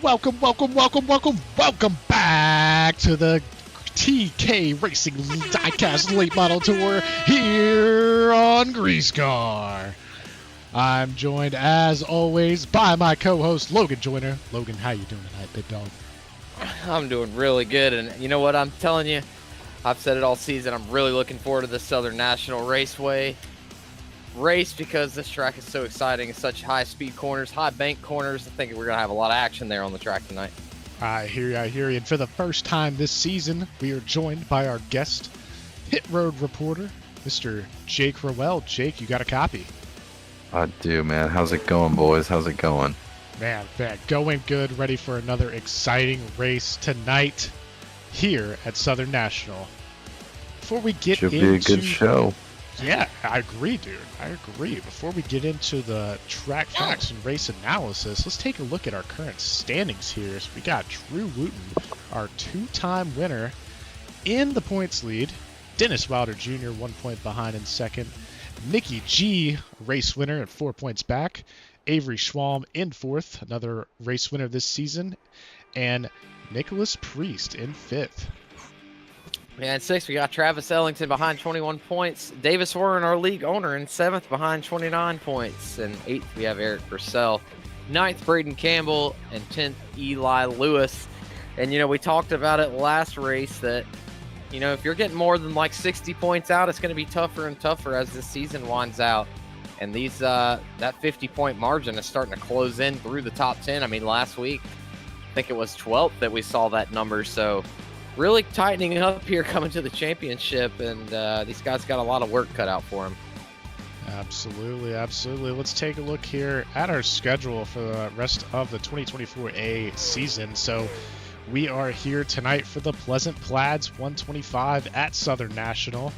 Welcome back to the TK Racing Diecast Late Model Tour here on GreaseCar. I'm joined, as always, by my co-host, Logan Joyner. Logan, how you doing tonight, big dog? I'm doing really good, and you know what I'm telling you? I've said it all season. I'm really looking forward to the Southern National Raceway race because this track is so exciting. It's such high-speed corners, high bank corners. I think we're going to have a lot of action there on the track tonight. I hear you. And for the first time this season, we are joined by our guest, pit road reporter, Mr. Jake Rowell. Jake, you got a copy? I do, man. How's it going, boys? How's it going? Man, going good. Ready for another exciting race tonight here at Southern National. Before we get Should be a good show. Yeah, I agree, dude. I agree. Before we get into the track facts and race analysis, let's take a look at our current standings here. So we got Drew Wooten, our two-time winner, in the points lead. Dennis Wilder Jr., 1 point behind in second. Mickey G, race winner at 4 points back. Avery Schwalm in fourth, another race winner this season. And Nicholas Priest in fifth. Yeah, in sixth, we got Travis Ellington behind 21 points. Davis Warren, our league owner, in seventh behind 29 points. And eighth, we have Eric Purcell. Ninth, Braden Campbell. And 10th, Eli Lewis. And, you know, we talked about it last race that, you know, if you're getting more than like 60 points out, it's going to be tougher and tougher as this season winds out. And these that 50-point margin is starting to close in through the top 10. I mean, last week, I think it was 12th that we saw that number. So really tightening up here coming to the championship, and these guys got a lot of work cut out for them. Absolutely. Let's take a look here at our schedule for the rest of the 2024A season. So we are here tonight for the Pleasant Plaids 125 at Southern National.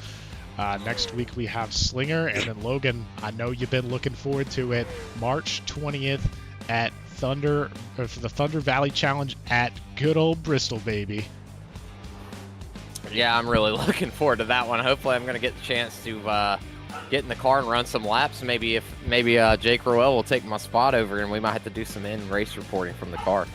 Next week we have Slinger, and then Logan, I know you've been looking forward to it, March 20th at for the Thunder Valley Challenge at good old Bristol, baby. Yeah, I'm really looking forward to that one. Hopefully I'm going to get the chance to get in the car and run some laps. Maybe Jake Rowell will take my spot over, and we might have to do some in-race reporting from the car.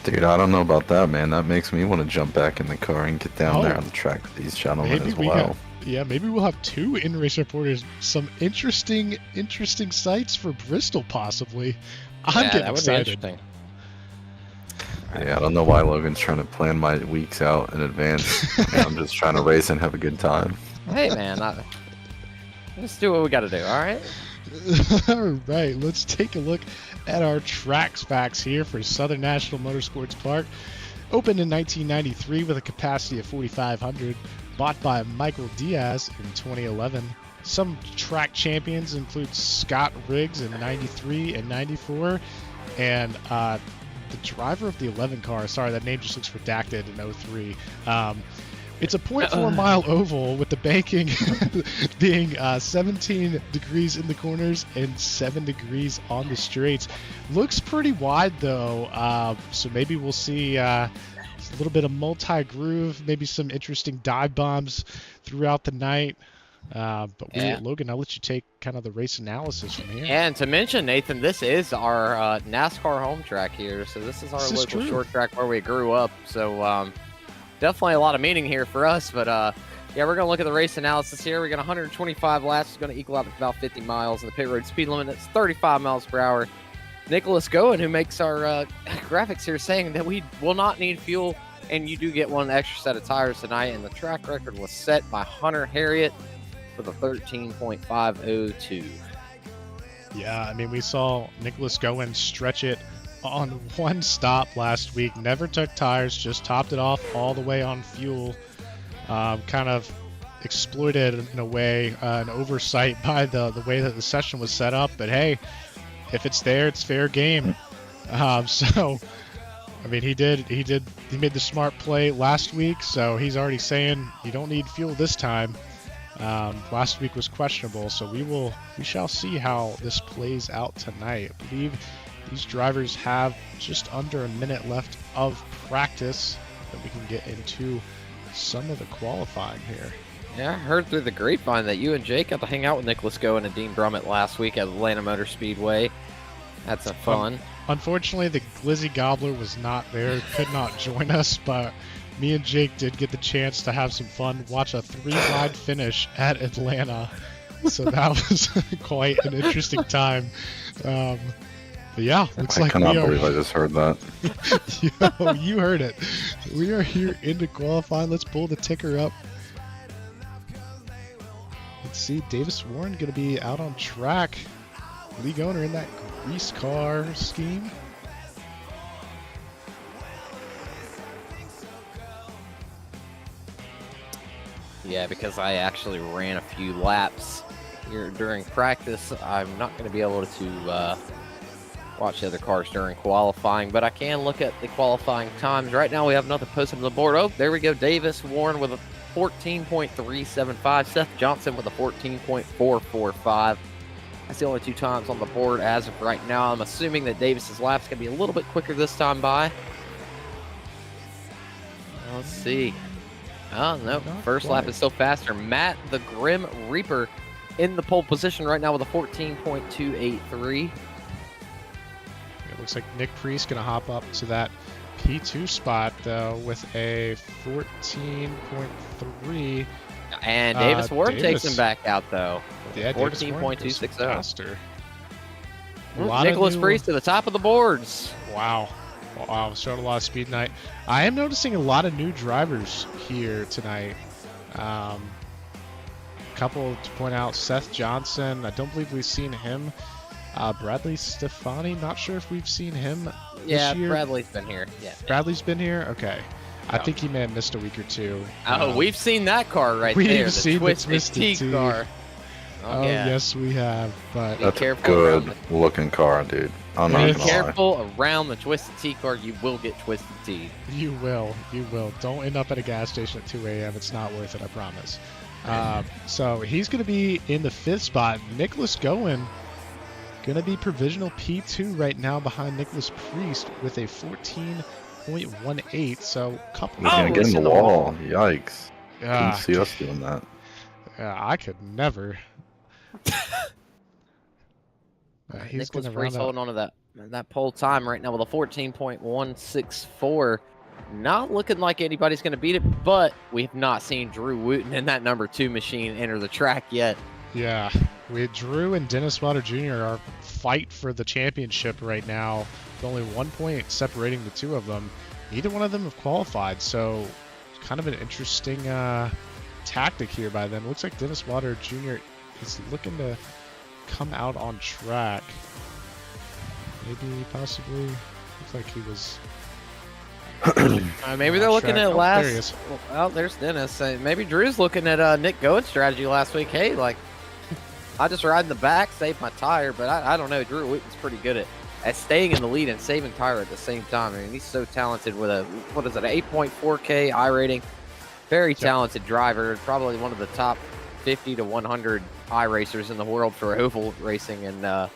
Dude, I don't know about that, man. That makes me want to jump back in the car and get down there on the track with these gentlemen as well. Maybe we'll have two in-race reporters. Some interesting sights for Bristol, possibly. I'm getting excited. Yeah, I don't know why Logan's trying to plan my weeks out in advance. I'm just trying to race and have a good time. Hey, man, let's do what we got to do, all right? All right, let's take a look at our track facts here for Southern National Motorsports Park. Opened in 1993 with a capacity of 4,500, bought by Michael Diaz in 2011. Some track champions include Scott Riggs in 93 and 94, and the driver of the 11 car, sorry, that name just looks redacted, in 03. It's a 0.4 mile oval with the banking being 17 degrees in the corners and 7 degrees on the straights. Looks pretty wide though, so maybe we'll see a little bit of multi-groove, maybe some interesting dive bombs throughout the night. Logan, I'll let you take kind of the race analysis from here. And to mention, Nathan, this is our NASCAR home track here. So this is our local short track where we grew up. So definitely a lot of meaning here for us. But yeah, we're going to look at the race analysis here. We got 125 laps. It's going to equal out to about 50 miles. And the pit road speed limit is 35 miles per hour. Nicholas Goen, who makes our graphics here, saying that we will not need fuel. And you do get one extra set of tires tonight. And the track record was set by Hunter Harriet with a 13.502. Yeah, I mean, we saw Nicholas Goen stretch it on one stop last week. Never took tires, just topped it off all the way on fuel. Kind of exploited, in a way, an oversight by the way that the session was set up. But hey, if it's there, it's fair game. So, I mean, he made the smart play last week, so he's already saying you don't need fuel this time. Last week was questionable, so we shall see how this plays out tonight. I believe these drivers have just under a minute left of practice that we can get into some of the qualifying here. Yeah, I heard through the grapevine that you and Jake got to hang out with Nicholas Goen and Dean Brummett last week at Atlanta Motor Speedway. That's fun. Unfortunately, the Glizzy Gobbler was not there, could not join us, but me and Jake did get the chance to have some fun, watch a 3-wide finish at Atlanta. So that was quite an interesting time. But yeah, looks like we I cannot are. believe I just heard that. Yo, you heard it. We are here into qualifying. Let's pull the ticker up. Let's see, Davis Warren going to be out on track. League owner in that GreaseCar scheme. Yeah, because I actually ran a few laps here during practice. I'm not going to be able to watch the other cars during qualifying, but I can look at the qualifying times. Right now we have nothing posted on the board. Oh, there we go. Davis Warren with a 14.375. Seth Johnson with a 14.445. That's the only 2 times on the board as of right now. I'm assuming that Davis's lap's going to be a little bit quicker this time by. Let's see. Oh, no. First lap is still faster. Matt the Grim Reaper in the pole position right now with a 14.283. It looks like Nick Priest going to hop up to that P2 spot, though, with a 14.3. And Davis Warren takes him back out, though. Yeah, 14.260. Nicholas Priest to the top of the boards. Wow. Wow, showing a lot of speed tonight. I am noticing a lot of new drivers here tonight. Couple to point out, Seth Johnson. I don't believe we've seen him. Bradley Stefani, not sure if we've seen him this year. Bradley's been here. Yeah, Bradley's been here? Okay. I think he may have missed a week or two. Oh, we've seen that car right there. The Twisted T car. Oh, yeah. Yes, we have. But that's a good looking car, dude. I'm not gonna lie. Be careful around the Twisted T car. You will get Twisted T. You will. You will. Don't end up at a gas station at 2 a.m. It's not worth it, I promise. So he's going to be in the 5th spot. Nicholas Goen going to be provisional P2 right now behind Nicholas Priest with a 14.18. So a couple. He's going to get in the wall. Yikes. Yeah. Couldn't see us doing that. Yeah, I could never. He's Nicholas Priest holding on to that pole time right now with a 14.164. Not looking like anybody's going to beat it, but we have not seen Drew Wooten in that number 2 machine enter the track yet. Yeah, Drew and Dennis Wilder Jr. are fight for the championship right now. With only 1 point separating the 2 of them. Neither one of them have qualified, so kind of an interesting tactic here by them. Looks like Dennis Wilder Jr. is looking to come out on track. Maybe, possibly. Looks like he was. Maybe they're looking at last. There he is. Well, there's Dennis. Maybe Drew's looking at Nick Goen's strategy last week. Hey, like, I just ride in the back, save my tire, but I don't know. Drew Wooten's pretty good at staying in the lead and saving tire at the same time. I mean, he's so talented with an 8.4K I rating. Very talented driver. Probably one of the top 50 to 100 I racers in the world for oval racing. And, yeah,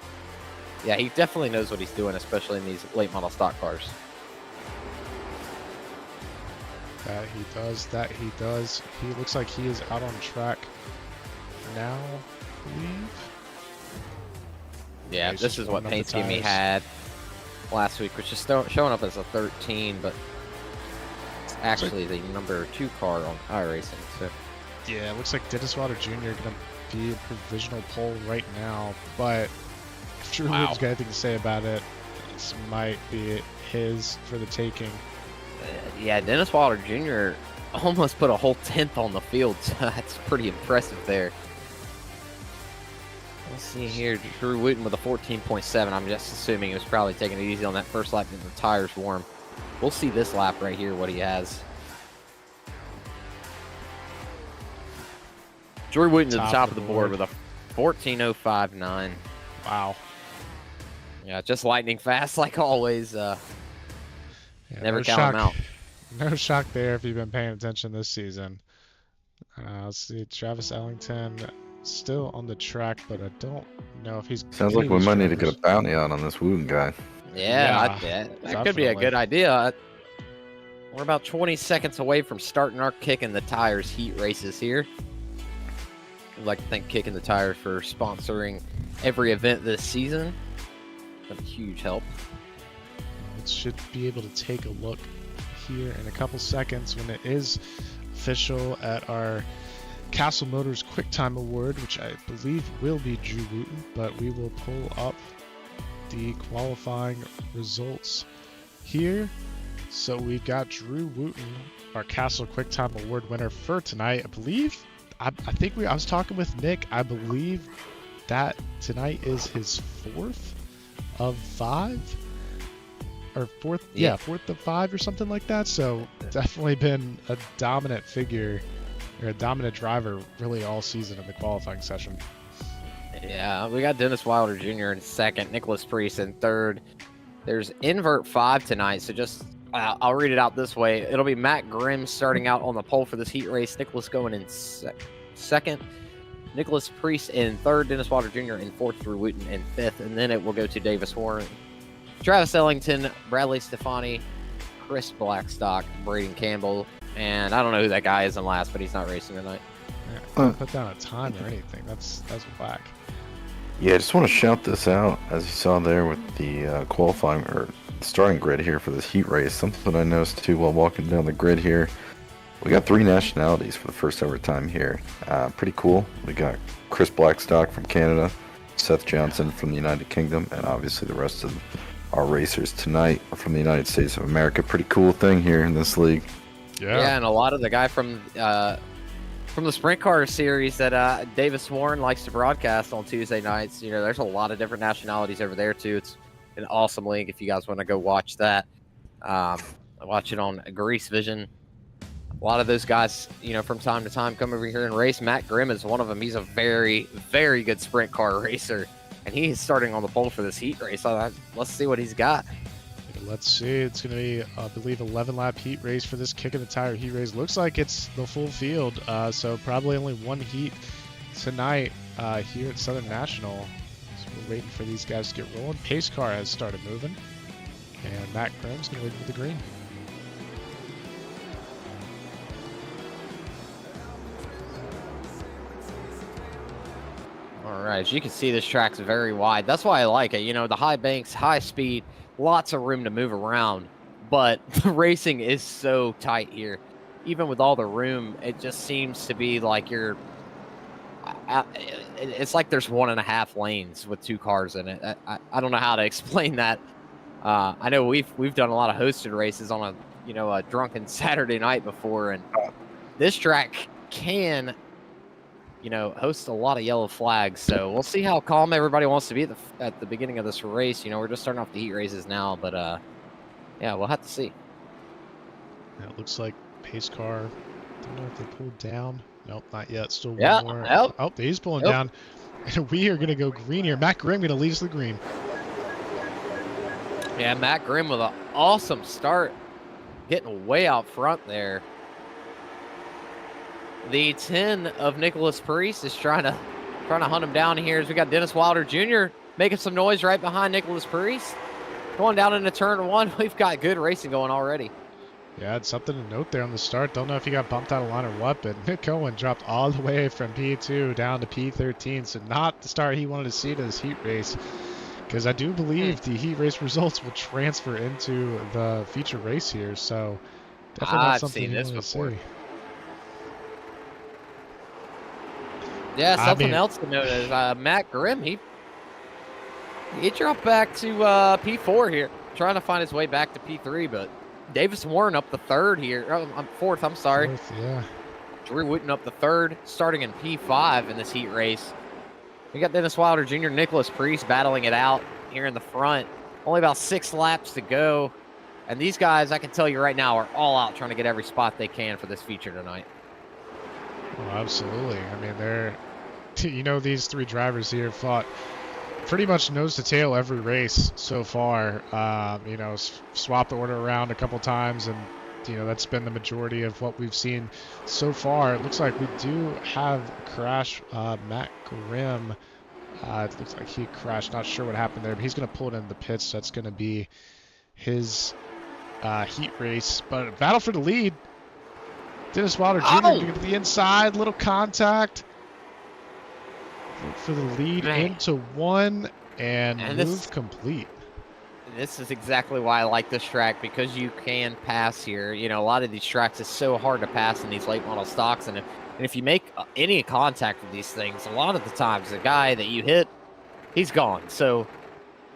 he definitely knows what he's doing, especially in these late model stock cars. That he does. He looks like he is out on track now, I believe. Yeah, this is what paint scheme he had last week, which is showing up as a 13, but it's actually the number 2 car on iRacing. So yeah, it looks like Dennis Wilder Jr. going to be a provisional pole right now, but if Drew Wooten's got anything to say about it, this might be his for the taking. Yeah, Dennis Wilder Jr. almost put a whole 10th on the field, so that's pretty impressive there. Let's see here, Drew Wooten with a 14.7. I'm just assuming he was probably taking it easy on that first lap getting the tires warm. We'll see this lap right here, what he has. Drew Wooten to the top of the board with a 14.059. Wow. Yeah, just lightning fast like always. Yeah, never count him out. No shock there if you've been paying attention this season. Let's see, Travis Ellington still on the track, but I don't know if he's. Sounds like we might need to get a bounty out on this Wooten guy. Yeah, that could be a good idea. We're about 20 seconds away from starting our Kicking the Tires heat races here. I'd like to thank Kicking the Tires for sponsoring every event this season. Been a huge help. We should be able to take a look here in a couple seconds when it is official at our Castle Motors Quick Time Award, which I believe will be Drew Wooten, but we will pull up the qualifying results here. So we got Drew Wooten, our Castle Quick Time Award winner for tonight. I believe, I was talking with Nick, I believe that tonight is his 4th of 5. Or fourth of 5 or something like that. So definitely been a dominant figure, or a dominant driver really all season in the qualifying session. Yeah, we got Dennis Wilder Jr. in 2nd, Nicholas Priest in 3rd. There's invert 5 tonight, so just I'll read it out this way. It'll be Matt Grimm starting out on the pole for this heat race. Nicholas going in 2nd. Nicholas Priest in 3rd. Dennis Wilder Jr. in 4th. Drew Wooten in 5th. And then it will go to Davis Warren, Travis Ellington, Bradley Stefani, Chris Blackstock, Braden Campbell, and I don't know who that guy is in last, but he's not racing tonight. Yeah, don't put down a time or anything. That's whack. Yeah, I just want to shout this out, as you saw there with the qualifying or starting grid here for this heat race. Something I noticed too while walking down the grid here. We got 3 nationalities for the first ever time here. Pretty cool. We got Chris Blackstock from Canada, Seth Johnson from the United Kingdom, and obviously the rest of our racers tonight are from the United States of America. Pretty cool thing here in this league. Yeah, and a lot of the guy from the Sprint Car series that Davis Warren likes to broadcast on Tuesday nights. You know, there's a lot of different nationalities over there too. It's an awesome league if you guys want to go watch that. Watch it on Grease Vision. A lot of those guys, you know, from time to time come over here and race. Matt Grimm is one of them. He's a very, very good sprint car racer, and he's starting on the pole for this heat race. So let's see what he's got. Let's see. It's going to be, I believe, 11-lap heat race for this kick of the tire heat race. Looks like it's the full field, so probably only one heat tonight here at Southern National. So we're waiting for these guys to get rolling. Pace car has started moving, and Matt Grimm's going to lead with the green. All right, as you can see, this track's very wide. That's why I like it. You know, the high banks, high speed, lots of room to move around, but the racing is so tight here. Even with all the room, it just seems to be like it's like there's 1.5 lanes with 2 cars in it. I don't know how to explain that. I know we've done a lot of hosted races on a drunken Saturday night before, and this track can host a lot of yellow flags. So we'll see how calm everybody wants to be at the beginning of this race. You know, we're just starting off the heat races now, but yeah, we'll have to see. Yeah, it looks like pace car. Don't know if they pulled down. Nope, not yet. Still one more. Nope. Oh, he's pulling down. And we are going to go green here. Matt Grimm going to lead us to the green. Yeah, Matt Grimm with an awesome start, getting way out front there. The 10 of Nicholas Priest is trying to hunt him down here as we got Dennis Wilder Jr. making some noise right behind Nicholas Priest. Going down into turn 1. We've got good racing going already. Yeah, it's something to note there on the start. Don't know if he got bumped out of line or what, but Nick Cohen dropped all the way from P2 down to P13. So not the start he wanted to see to this heat race, because I do believe the heat race results will transfer into the feature race here. So definitely not something he wanted to see. Yeah, something else to note is Matt Grimm, he dropped back to P4 here, trying to find his way back to P3, but Davis Warren up the 3rd here. Oh, 4th, I'm sorry. 4th, yeah. Drew Wooten up the 3rd, starting in P5 in this heat race. We got Dennis Wilder Jr., Nicholas Priest battling it out here in the front. Only about 6 laps to go. And these guys, I can tell you right now, are all out trying to get every spot they can for this feature tonight. Oh, absolutely. I mean, these 3 drivers here fought pretty much nose to tail every race so far. Swapped the order around a couple times, and that's been the majority of what we've seen so far. It looks like we do have a crash. Matt Grimm, it looks like he crashed. Not sure what happened there, but he's going to pull it into the pits. So that's going to be his heat race. But a battle for the lead. Dennis Wilder Jr. to get to the inside, little contact. Look for the lead into 1 and move complete. this is exactly why I like this track, because you can pass here. You know, a lot of these tracks is so hard to pass in these late model stocks, and if you make any contact with these things, a lot of the times the guy that you hit, he's gone. So,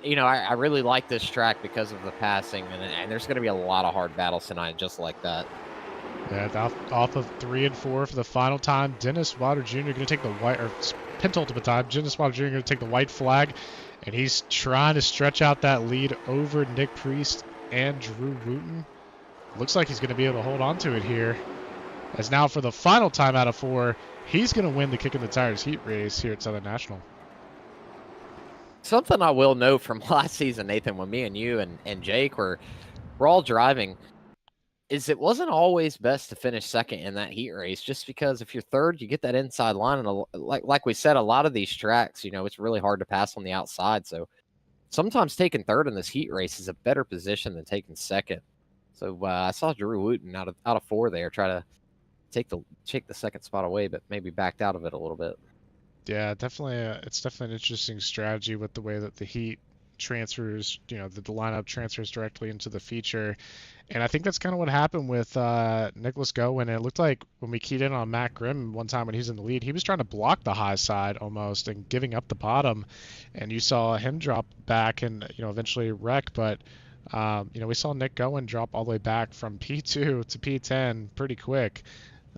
you know, I really like this track because of the passing, and there's going to be a lot of hard battles tonight just like that. Yeah, off of 3 and 4 for the final time. Dennis Wilder Jr. going to take the white, or penultimate time. Dennis Wilder Jr. going to take the white flag, and he's trying to stretch out that lead over Nick Priest and Drew Wooten. Looks like he's going to be able to hold on to it here. As now for the final time out of 4, he's going to win the Kick in the Tires heat race here at Southern National. Something I will note from last season, Nathan, when me and you and Jake were all driving, is it wasn't always best to finish second in that heat race, just because if you're third, you get that inside line. And like we said, a lot of these tracks, you know, it's really hard to pass on the outside. So sometimes taking third in this heat race is a better position than taking second. So I saw Drew Wooten out of 4 there try to take the second spot away, but maybe backed out of it a little bit. Yeah, definitely. It's definitely an interesting strategy with the way that the heat transfers, you know, the lineup transfers directly into the feature. And I think that's kind of what happened with Nicholas Gowen. It looked like when we keyed in on Matt Grimm one time when he's in the lead, he was trying to block the high side almost and giving up the bottom. And you saw him drop back and, you know, eventually wreck. But, you know, we saw Nick Gowen drop all the way back from P2 to P10 pretty quick.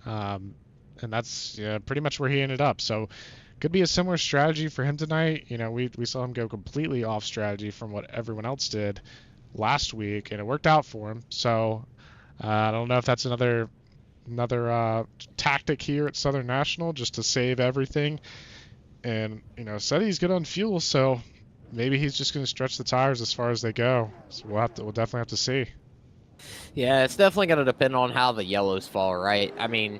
And that's pretty much where he ended up. So could be a similar strategy for him tonight. You know, we saw him go completely off strategy from what everyone else did last week, and it worked out for him. So I don't know if that's another tactic here at Southern National just to save everything. And, you know, said he's good on fuel, so maybe he's just going to stretch the tires as far as they go. So we'll definitely have to see. Yeah, it's definitely going to depend on how the yellows fall, right? I mean,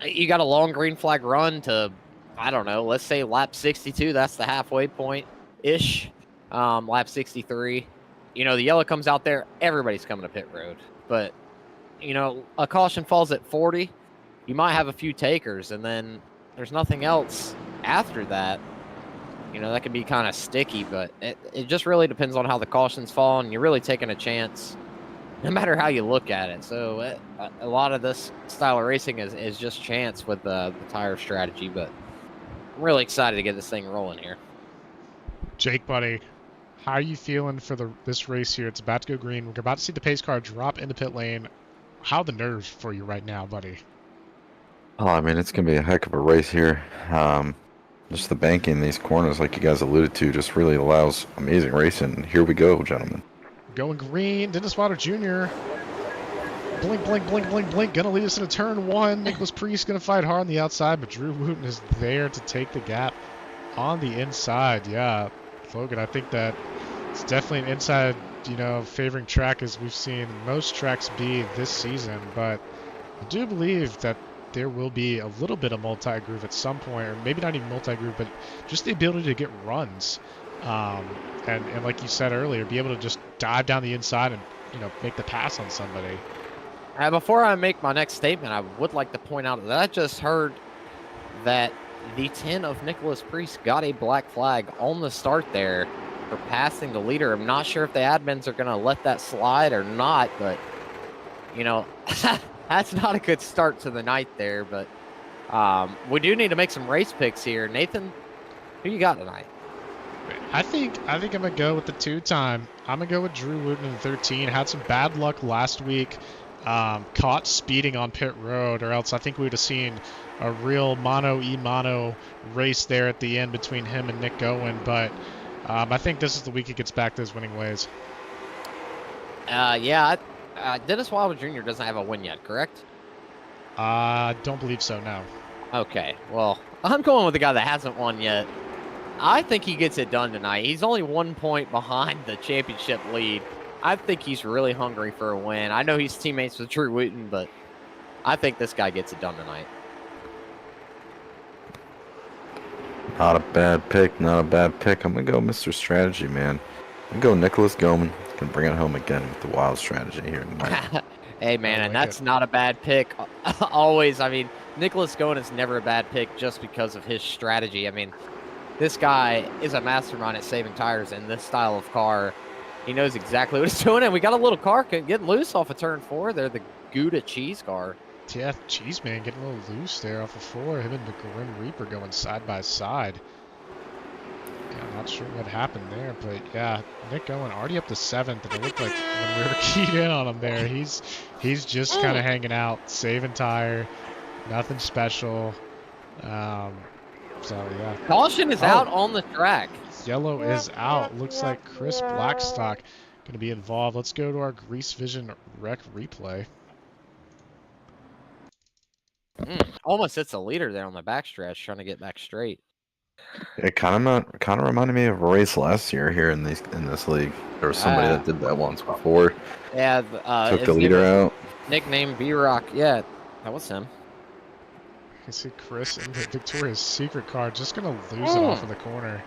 you got a long green flag run to, I don't know, let's say lap 62. That's the halfway point-ish. Lap 63. You know, the yellow comes out there, everybody's coming to pit road. But, you know, a caution falls at 40. You might have a few takers, and then there's nothing else after that. You know, that can be kind of sticky, but it just really depends on how the cautions fall, and you're really taking a chance no matter how you look at it. So a lot of this style of racing is just chance with the tire strategy, but I'm really excited to get this thing rolling here. Jake, buddy, how are you feeling for this race here? It's about to go green. We're about to see the pace car drop into pit lane. How are the nerves for you right now, buddy? Oh, I mean, it's going to be a heck of a race here. Just the banking in these corners, like you guys alluded to, just really allows amazing racing. Here we go, gentlemen. Going green. Dennis Wilder Jr. Blink, blink, blink, blink, blink. Gonna lead us into turn 1. Nicholas Priest gonna fight hard on the outside, but Drew Wooten is there to take the gap on the inside. Yeah, Logan, I think that it's definitely an inside, you know, favoring track as we've seen most tracks be this season. But I do believe that there will be a little bit of multi-groove at some point, or maybe not even multi-groove, but just the ability to get runs. And like you said earlier, be able to just dive down the inside and, you know, make the pass on somebody. Before I make my next statement, I would like to point out that I just heard that the 10 of Nicholas Priest got a black flag on the start there for passing the leader. I'm not sure if the admins are going to let that slide or not, but, you know, that's not a good start to the night there. But we do need to make some race picks here. Nathan, who you got tonight? I think I'm gonna go with the 2-time. I'm gonna go with Drew Wooten in 13. Had some bad luck last week. Caught speeding on pit road, or else I think we would have seen a real mono race there at the end between him and Nick Gowen. But I think this is the week he gets back to his winning ways. Yeah, Dennis Wilder Jr. doesn't have a win yet, correct? Don't believe so, no. Okay, well, I'm going with the guy that hasn't won yet. I think he gets it done tonight. He's only 1 point behind the championship lead. I think he's really hungry for a win. I know he's teammates with Drew Wooten, but I think this guy gets it done tonight. Not a bad pick, not a bad pick. I'm going to go Mr. Strategy, man. I'm going to go Nicholas Goman. Can bring it home again with the wild strategy here tonight. Hey, man, and that's not a bad pick. Always, I mean, Nicholas Gowen is never a bad pick just because of his strategy. I mean, this guy is a mastermind at saving tires in this style of car. He knows exactly what he's doing, and we got a little car getting loose off of turn 4 there, the Gouda cheese car. Yeah, Cheese Man getting a little loose there off of 4. Him and the Grim Reaper going side by side. Yeah, I'm not sure what happened there, but yeah, Nick going already up to 7th, and it looked like when we were keyed in on him there, he's just kind of hanging out, saving tire, nothing special. So yeah. Caution is out on the track. Yellow is out. Looks like Chris Blackstock going to be involved. Let's go to our Grease Vision Rec replay. Almost hits a leader there on the backstretch, trying to get back straight. It kind of reminded me of a race last year here in this league. There was somebody that did that once before. Yeah, Took the leader out. Nickname B-Rock. Yeah, that was him. You can see Chris in the Victoria's Secret car just going to lose it off in the corner.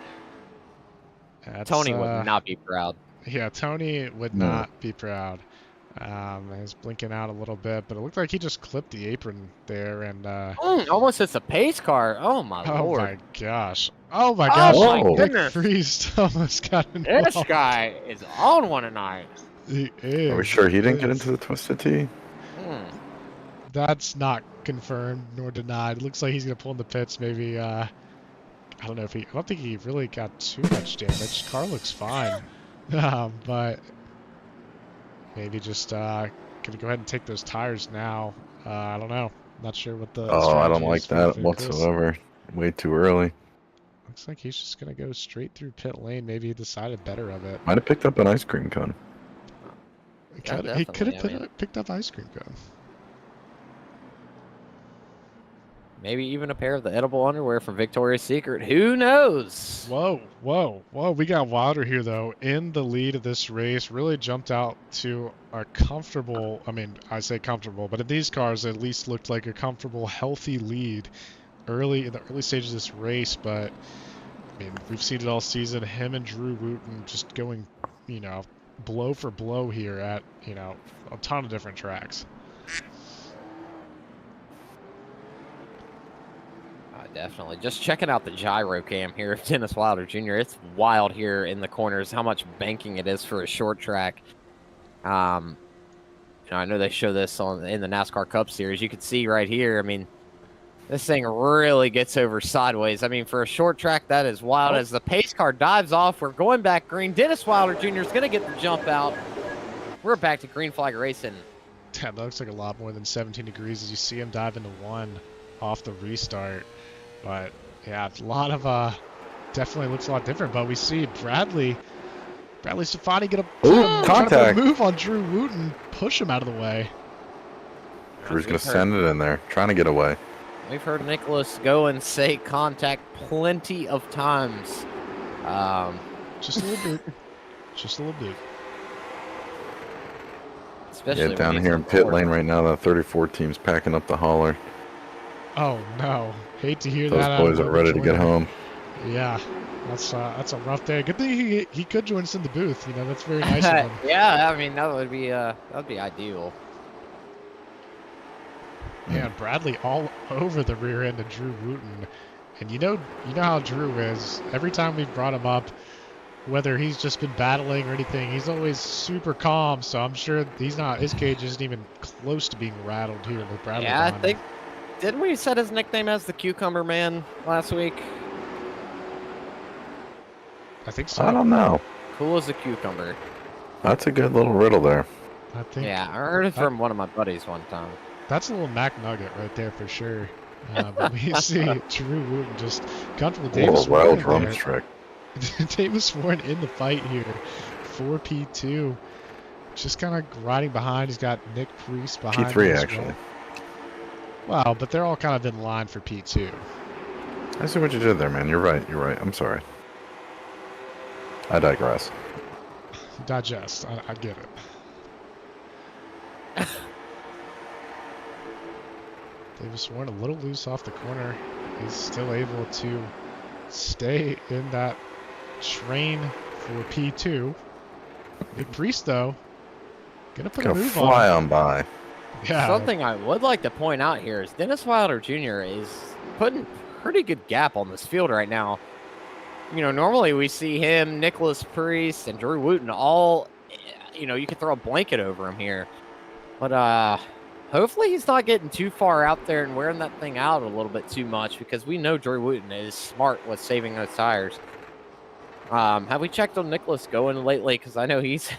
Tony would not be proud. Yeah, Tony would not be proud. He's blinking out a little bit, but it looked like he just clipped the apron there and almost hits a pace car. Oh my lord. Oh my gosh. Oh my gosh. Oh my Nick goodness. Priest almost got involved. This guy is on one tonight. He is. Are we sure he didn't get into the Twisted Tea? That's not confirmed nor denied. It looks like he's gonna pull in the pits. Maybe I don't know if I don't think he really got too much damage. Car looks fine, but maybe just gonna go ahead and take those tires now. I don't know. Not sure what the. I don't like that whatsoever. Way too early. Looks like he's just gonna go straight through pit lane. Maybe he decided better of it. Might have picked up an ice cream cone. He could have picked up ice cream cone. Maybe even a pair of the edible underwear from Victoria's Secret. Who knows? Whoa, whoa, whoa. We got Wilder here, though, in the lead of this race. Really jumped out to a comfortable, I mean, I say comfortable, but in these cars, at least looked like a comfortable, healthy lead in the early stages of this race. But, I mean, we've seen it all season. Him and Drew Wooten just going, blow for blow here at, a ton of different tracks. Definitely. Just checking out the gyro cam here of Dennis Wilder Jr. It's wild here in the corners how much banking it is for a short track. I know they show this in the NASCAR Cup Series. You can see right here, I mean, this thing really gets over sideways. I mean, for a short track, that is wild. As the pace car dives off, we're going back green. Dennis Wilder Jr. is going to get the jump out. We're back to green flag racing. That looks like a lot more than 17 degrees as you see him dive into one off the restart. But yeah, a lot of definitely looks a lot different. But we see Bradley Stefani get a move on Drew Wooten, push him out of the way. Drew's gonna send it in there, trying to get away. We've heard Nicholas go and say contact plenty of times. Just a little bit, just a little bit. Especially down here in pit lane right now, the 34 team's packing up the hauler. Oh no. Hate to hear that. Those boys are ready to get home. Yeah, that's a rough day. Good thing he could join us in the booth. That's very nice of him. Yeah, I mean that would be ideal. Yeah, Bradley all over the rear end of Drew Wooten, and you know how Drew is. Every time we've brought him up, whether he's just been battling or anything, he's always super calm. So I'm sure his cage isn't even close to being rattled here with Bradley. Yeah, I think. Didn't we set his nickname as the Cucumber Man last week? I think so. I don't know. Cool as a cucumber. That's a good little riddle there. I think. Yeah, I heard it from one of my buddies one time. That's a little Mac Nugget right there for sure. But we see Drew Wooten just comfortable. Davis wild drum trick. Davis Warren in the fight here for P2. Just kind of riding behind. He's got Nick Priest behind. P3 actually. Well. Wow, but they're all kind of in line for P2. I see what you did there, man. You're right. I'm sorry. I digress. Digest. I get it. Davis Warren a little loose off the corner. He's still able to stay in that train for P2. Nick Priest, though, gonna put a move fly on by. Yeah. Something I would like to point out here is Dennis Wilder Jr. is putting pretty good gap on this field right now. normally we see him, Nicholas Priest, and Drew Wooten all, you can throw a blanket over him here. But hopefully he's not getting too far out there and wearing that thing out a little bit too much, because we know Drew Wooten is smart with saving those tires. Have we checked on Nicholas Goen lately? Because I know he's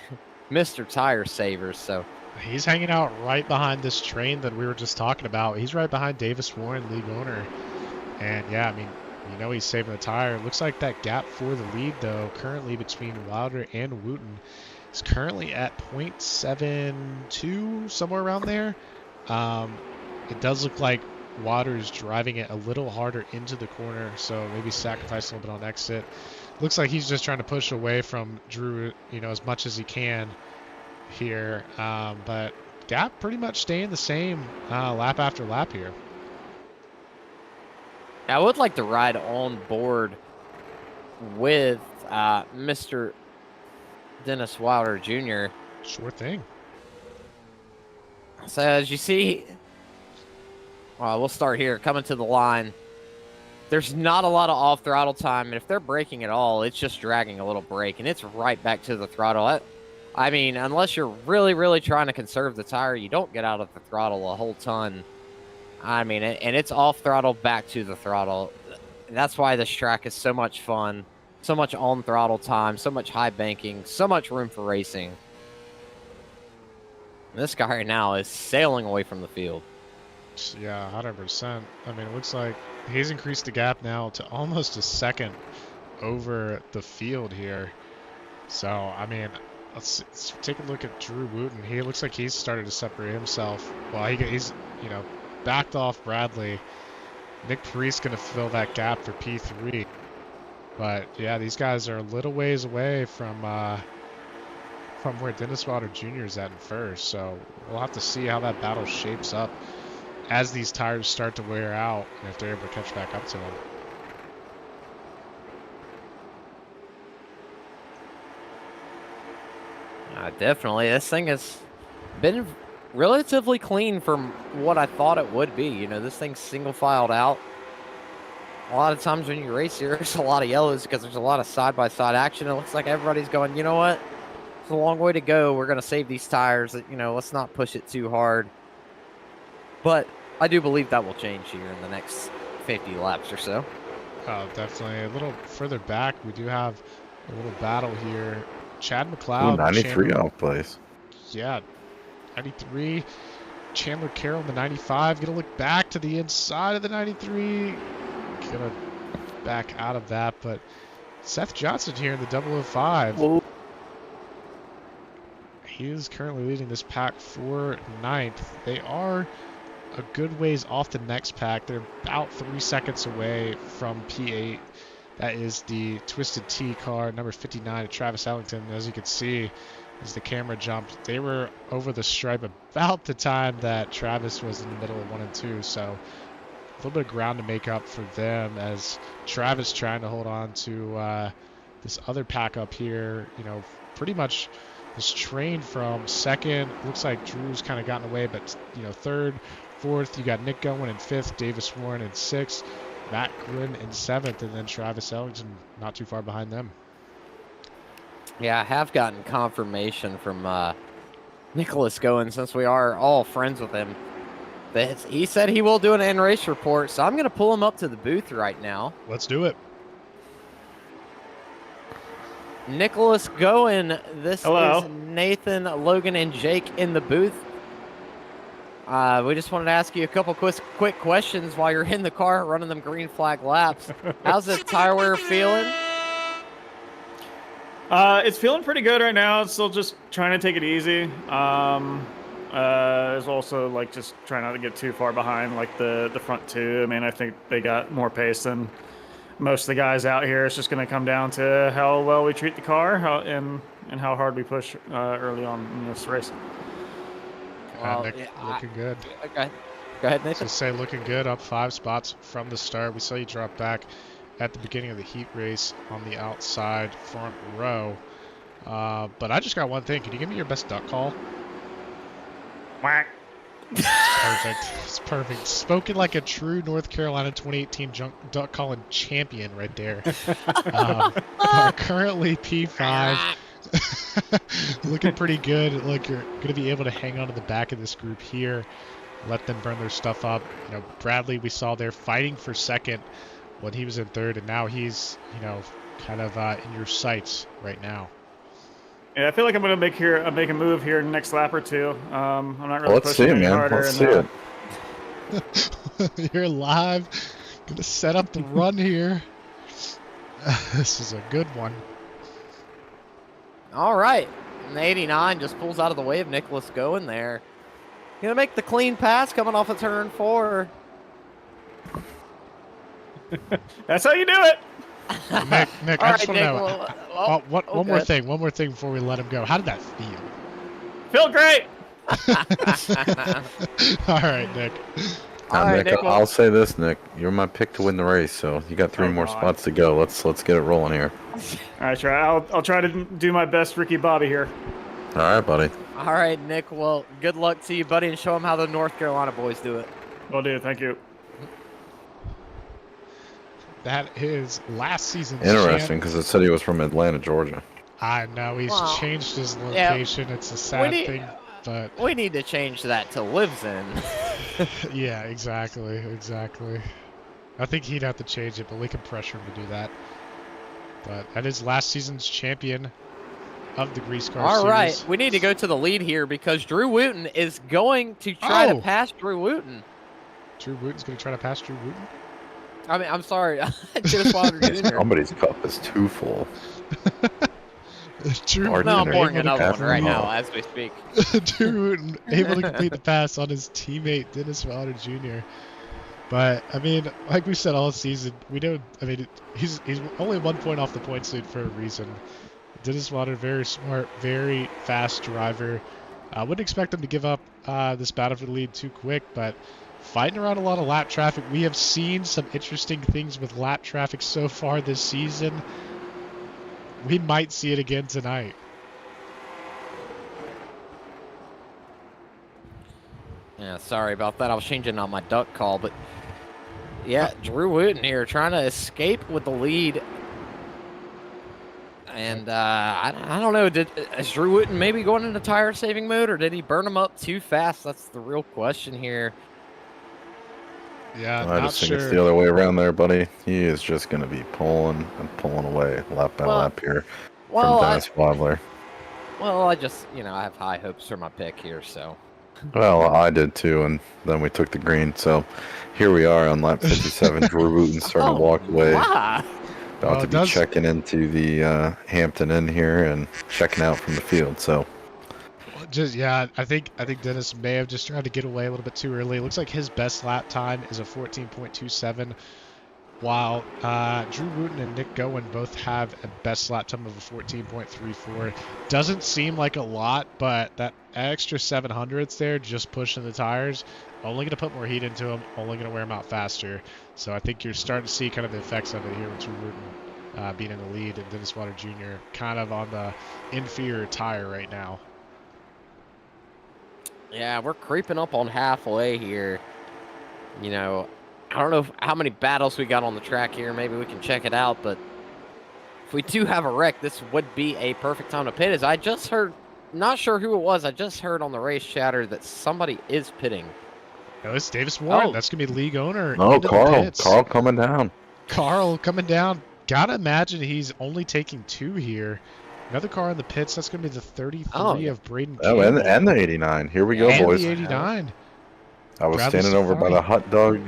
Mr. Tire Saver, so. He's hanging out right behind this train that we were just talking about. He's right behind Davis Warren, league owner. And yeah, I mean, he's saving the tire. Looks like that gap for the lead, though, currently between Wilder and Wooten is currently at 0.72, somewhere around there. It does look like Wilder's driving it a little harder into the corner, so maybe sacrifice a little bit on exit. Looks like he's just trying to push away from Drew, as much as he can here, but gap pretty much staying the same lap after lap here. I would like to ride on board with Mr. Dennis Wilder Jr. Sure thing. So as you see, we'll start here. Coming to the line, there's not a lot of off throttle time, and if they're braking at all, it's just dragging a little brake, and it's right back to the throttle. I mean, unless you're really, really trying to conserve the tire, you don't get out of the throttle a whole ton. I mean, and it's off throttle back to the throttle. That's why this track is so much fun, so much on throttle time, so much high banking, so much room for racing. This guy right now is sailing away from the field. Yeah, 100%. I mean, it looks like he's increased the gap now to almost a second over the field here. So, I mean, let's take a look at Drew Wooten. He looks like he's started to separate himself. Well, he's backed off Bradley. Nick Priest going to fill that gap for P3. But yeah, these guys are a little ways away from where Dennis Wilder Jr. is at in first. So we'll have to see how that battle shapes up as these tires start to wear out and if they're able to catch back up to him. Definitely. This thing has been relatively clean from what I thought it would be. This thing's single filed out. A lot of times when you race here, there's a lot of yellows because there's a lot of side-by-side action. It looks like everybody's going, you know what? It's a long way to go. We're going to save these tires. Let's not push it too hard. But I do believe that will change here in the next 50 laps or so. Oh, definitely. A little further back, we do have a little battle here. Chad McLeod. 93 off place. Yeah, 93. Chandler Carroll in the 95. Gonna look back to the inside of the 93. Gonna back out of that, but Seth Johnson here in the 005. Whoa. He is currently leading this pack for 9th. They are a good ways off the next pack. They're about 3 seconds away from P8. That is the Twisted T car, number 59 at Travis Ellington. As you can see, as the camera jumped, they were over the stripe about the time that Travis was in the middle of 1 and 2. So a little bit of ground to make up for them as Travis trying to hold on to this other pack up here. Pretty much this train from second. Looks like Drew's kind of gotten away, but third, fourth, you got Nick Goen in 5th, Davis Warren in 6th. Matt Gruen in 7th, and then Travis Ellington not too far behind them. Yeah, I have gotten confirmation from Nicholas Goen, since we are all friends with him, that he said he will do an end race report, so I'm going to pull him up to the booth right now. Let's do it. Nicholas Goen, this Hello. is Nathan, Logan, and Jake in the booth. We just wanted to ask you a couple quick questions while you're in the car running them green flag laps. How's the tire wear feeling? It's feeling pretty good right now. It's still just trying to take it easy. There's also just trying not to get too far behind the front two. I mean, I think they got more pace than most of the guys out here. It's just going to come down to how well we treat the car and how hard we push early on in this race. Nick, looking good. Okay. Go ahead, Nathan. Just say looking good, up 5 spots from the start. We saw you drop back at the beginning of the heat race on the outside front row. But I just got one thing. Can you give me your best duck call? Whack. Perfect. It's perfect. Spoken like a true North Carolina 2018 duck calling champion right there. Are currently P5. Looking pretty good. Look, you're going to be able to hang on to the back of this group here. Let them burn their stuff up. You know, Bradley, we saw there fighting for second when he was in third, and now he's, you know, kind of in your sights right now. Yeah, I feel like I'm gonna make a move here in the next lap or two. I'm not really Let's see pushing it, any man. harder. Let's see it. You're live. Gonna set up the run here. This is a good one. All right. And the 89 just pulls out of the way of Nicholas going there. Gonna make the clean pass coming off of turn 4. That's how you do it. Nick, All I right, just want to Nick, know. well, One more thing before we let him go. How did that feel? Feel great. All right, Nick. All right, Nick, Nick, I'll say this, Nick. You're my pick to win the race, so you got 3 more God. spots to go. Let's get it rolling here. All right, I'll try to do my best, Ricky Bobby here. All right, buddy. All right, Nick. Well, good luck to you, buddy, and show them how the North Carolina boys do it. Will do. Thank you. That is last season's Interesting, champ. because it said he was from Atlanta, Georgia. I know he's Well, changed his yeah, location. It's a sad need- thing, but We need to change that to lives in. yeah, exactly. I think he'd have to change it, but we can pressure him to do that. But that is last season's champion of the GreaseCar All series. right, we need to go to the lead here because Drew Wooten is going to try to Oh. pass Drew Wooten. Drew Wooten's going to try to pass Drew Wooten. I mean, I'm sorry, Dennis Wilder Jr. Somebody's cup is too full. Drew Pardon No, me, I'm are pouring you gonna another one pass right him? now Oh. as we speak. Drew Wooten able to complete the pass on his teammate Dennis Wilder Jr. But I mean, like we said all season, we don't. I mean, he's only 1 point off the point lead for a reason. Dennis Wilder, very smart, very fast driver. I wouldn't expect him to give up this battle for the lead too quick, but fighting around a lot of lap traffic. We have seen some interesting things with lap traffic so far this season. We might see it again tonight. Yeah, sorry about that. I was changing on my duck call, but yeah, Drew Wooten here trying to escape with the lead. And I don't know, is Drew Wooten maybe going into tire saving mode, or did he burn him up too fast? That's the real question here. Yeah, I not just think sure. it's the other way around there, buddy. He is just going to be pulling and pulling away lap by lap here Well, from Dennis Wilder. I just, I have high hopes for my pick here, so. Well, I did too, and then we took the green. So here we are on lap 57. Drew Wooten starting to walk away. Wow. About to be checking into the Hampton Inn here and checking out from the field. So I think Dennis may have just tried to get away a little bit too early. It looks like his best lap time is a 14.27, while Drew Wooten and Nick Gowen both have a best lap time of a 14.34. Doesn't seem like a lot, but that extra 700ths there, just pushing the tires, only going to put more heat into them, only going to wear them out faster. So I think you're starting to see kind of the effects of it here with Drew Wooten being in the lead and Dennis Wilder Jr. kind of on the inferior tire right now. Yeah, we're creeping up on halfway here. I don't know how many battles we got on the track here. Maybe we can check it out, but if we do have a wreck, this would be a perfect time to pit. As I just heard, not sure who it was, I just heard on the race chatter that somebody is pitting. No, it's Davis Warren. Oh. That's going to be league owner. oh, into the Carl pits. coming down. Carl coming down. Gotta imagine he's only taking 2 here. Another car in the pits. That's going to be the 33 of Braden Oh, Campbell. and the 89. Here we go, And boys. the 89. I was Bradley standing over by Safari. the hot dog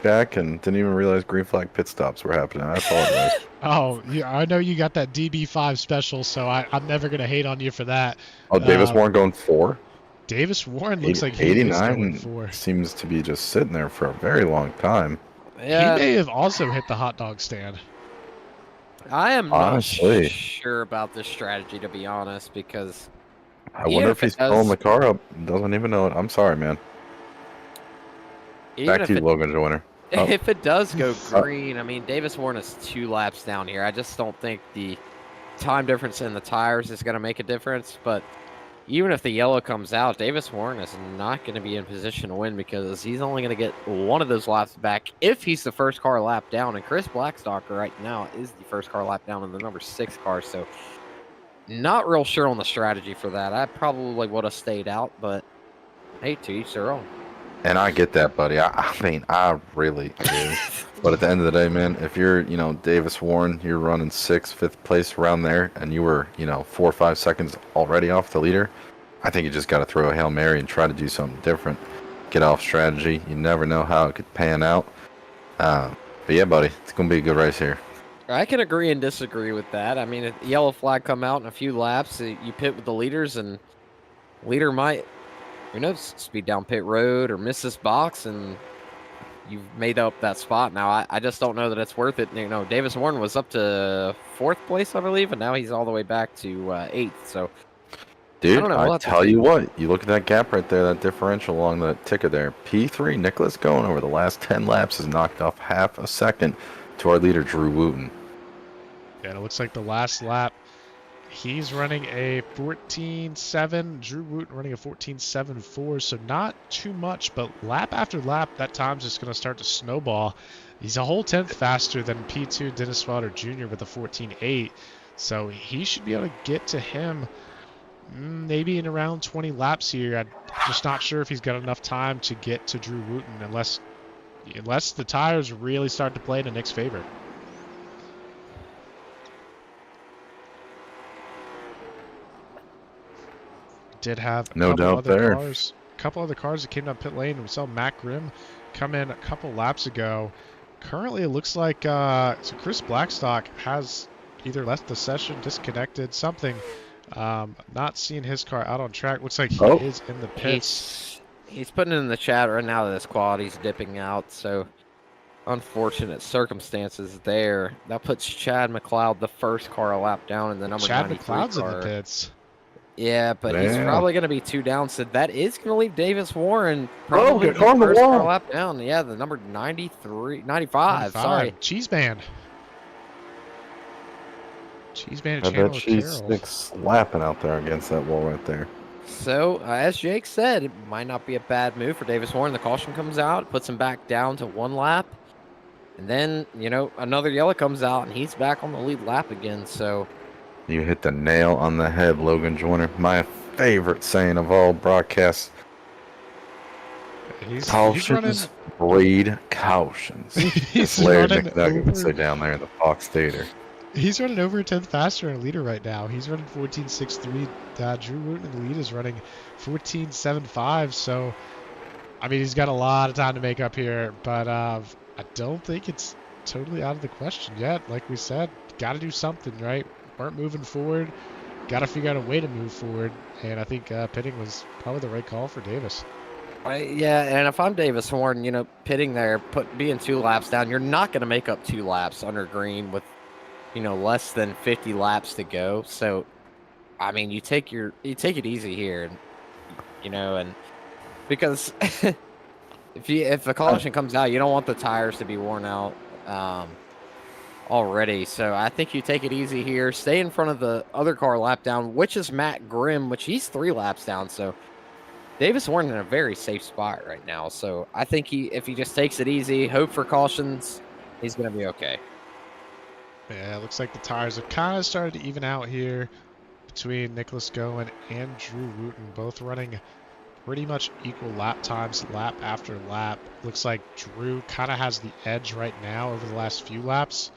shack and didn't even realize green flag pit stops were happening. I apologize. Oh, yeah, I know you got that DB5 special, so I'm never going to hate on you for that. Oh, Davis Warren going 4. Davis Warren looks like he is 89 going 4. seems to be just sitting there for a very long time. Yeah, He may have also hit the hot dog stand. I am not Honestly. sure about this strategy, to be honest, because I Even wonder if if it he's does- pulling the car up. Doesn't even know it. I'm sorry, man. even Back if to you, it, Logan Joyner. Oh. if it does go green, I mean, Davis Warren is 2 laps down here. I just don't think the time difference in the tires is going to make a difference, but even if the yellow comes out, Davis Warren is not going to be in position to win because he's only going to get one of those laps back if he's the first car lap down. And Chris Blackstock right now is the first car lap down in the number 6 car. So not real sure on the strategy for that. I probably would have stayed out, but hey, to each their own. And I get that, buddy. I mean, I really do. But at the end of the day, man, if you're, Davis Warren, you're running 6th, 5th place around there, and you were, 4 or 5 seconds already off the leader, I think you just got to throw a Hail Mary and try to do something different. Get off strategy. You never know how it could pan out. But yeah, buddy, it's going to be a good race here. I can agree and disagree with that. I mean, if the yellow flag come out in a few laps, you pit with the leaders, and leader might, who knows, speed down pit road or miss this box, and you've made up that spot. Now, I just don't know that it's worth it. Davis Warren was up to 4th place, I believe, and now he's all the way back to 8th. So, dude, I don't know. I tell you what, you look at that gap right there, that differential along the ticker there. P3, Nicholas Going over the last 10 laps has knocked off half a second to our leader, Drew Wooten. Yeah, it looks like the last lap, he's running a 14.7. Drew Wooten running a 14.74. So not too much, but lap after lap, that time's just going to start to snowball. He's a whole 10th faster than P2 Dennis Fodder Jr. with a 14.8. So he should be able to get to him maybe in around 20 laps here. I'm just not sure if he's got enough time to get to Drew Wooten unless the tires really start to play in Nick's favor. Did have a couple other cars that came down pit lane. We saw Matt Grimm come in a couple laps ago. Currently, it looks like so Chris Blackstock has either left the session, disconnected, something. Not seeing his car out on track. Looks like he is in the pits. He's putting in the chat right now that his quality's dipping out. So unfortunate circumstances there. That puts Chad McLeod, the first car, a lap down in the number 93 McLeod's car. in the pits. Yeah, but he's probably going to be 2 down, so that is going to leave Davis Warren probably the first car lap down. Yeah, the number 95, sorry. Cheese Band. I bet she's slapping out there against that wall right there. So, as Jake said, it might not be a bad move for Davis Warren. The caution comes out, puts him back down to 1 lap. And then, another yellow comes out, and he's back on the lead lap again, so... You hit the nail on the head, Logan Joyner. My favorite saying of all broadcasts. Cautions breed cautions. He's Larry running McNugget would say down there in the Fox Theater. He's running over a 10th faster in a leader right now. He's running 14.63. Drew Wooten in the lead is running 14.75. So, I mean, he's got a lot of time to make up here. But I don't think it's totally out of the question yet. Like we said, got to do something, right? Weren't moving forward. Got to figure out a way to move forward. And I think pitting was probably the right call for Davis. Yeah, and if I'm Davis Warren, pitting there, being 2 laps down, you're not going to make up 2 laps under green with, less than 50 laps to go. So, I mean, you take it easy here, and because if the caution comes out, you don't want the tires to be worn out. Already, so I think you take it easy here. Stay in front of the other car lap down, which is Matt Grimm, which he's 3 laps down. So Davis Warren in a very safe spot right now. So I think if he just takes it easy, hope for cautions, he's going to be okay. Yeah, it looks like the tires have kind of started to even out here between Nicholas Goen and Drew Wooten, both running pretty much equal lap times, lap after lap. Looks like Drew kind of has the edge right now over the last few laps.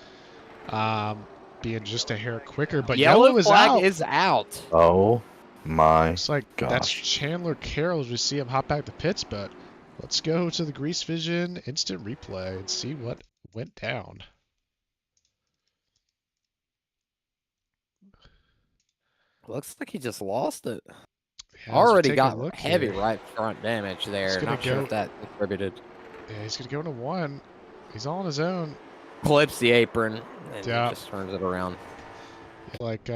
Being just a hair quicker, but yellow is out. Oh my Looks like gosh. That's Chandler Carroll as we see him hop back to pits, but let's go to the Grease Vision instant replay and see what went down. Looks like he just lost it. Yeah, already got heavy here. Right front damage there. Not sure if that contributed. Yeah, he's going to go into one. He's all on his own. Clips the apron and just turns it around. Like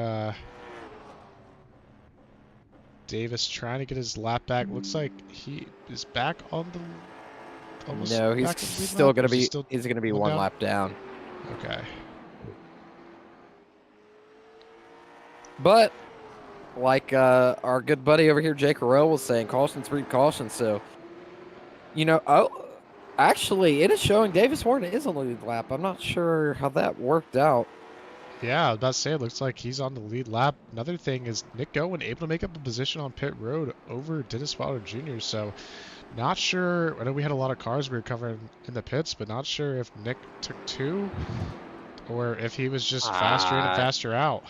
Davis trying to get his lap back. Looks like he is back on the. Almost no, he's still going to be. He's going to be one lap down. Okay. But like our good buddy over here, Jake Carell, was saying, cautions breed caution. So, actually, it is showing Davis Warren is on the lead lap. I'm not sure how that worked out. Yeah, I was about to say, it looks like he's on the lead lap. Another thing is Nick Owen able to make up a position on pit road over Dennis Wilder Jr. So, not sure. I know we had a lot of cars we were covering in the pits, but not sure if Nick took two or if he was just faster in and faster out.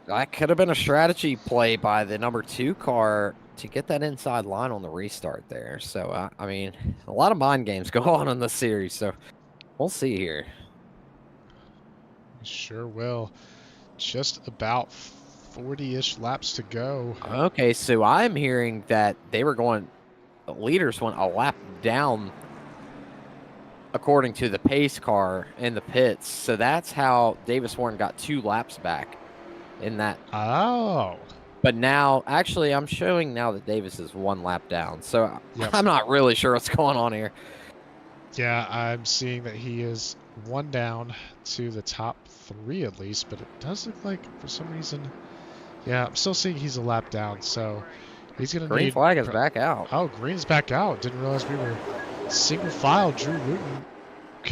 That could have been a strategy play by the number 2 car to get that inside line on the restart there. So, I mean, a lot of mind games go on in this series. So, we'll see here. Sure will. Just about 40-ish laps to go. Okay, so I'm hearing that they were going, the leaders went a lap down according to the pace car in the pits. So that's how Davis Warren got 2 laps back in that. Oh. But now, actually, I'm showing now that Davis is 1 lap down. So Yep. I'm not really sure what's going on here. Yeah, I'm seeing that he is 1 down to the top 3 at least, but it does look like for some reason, yeah, I'm still seeing he's a lap down, so he's going to Green need... flag is back out. Oh, green's back out. Didn't realize we were single file. Drew Wooten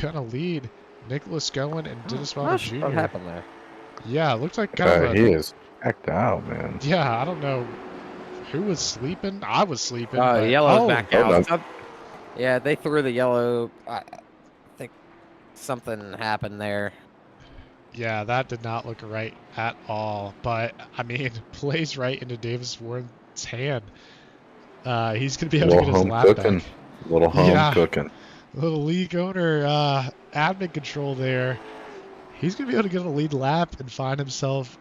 gonna lead. Nicholas Goen and Dennis Wilder Jr. What happened there? Yeah, it looked like kind of a... He is backed out, man. Yeah, I don't know who was sleeping. I was sleeping. Oh, but... yellow's back out. no. Yeah, they threw the yellow. I think something happened there. Yeah, that did not look right at all. But, I mean, plays right into Davis Warren's hand. He's going to be able to get his lap back. Little home cooking. Little league owner admin control there. He's going to be able to get a lead lap and find himself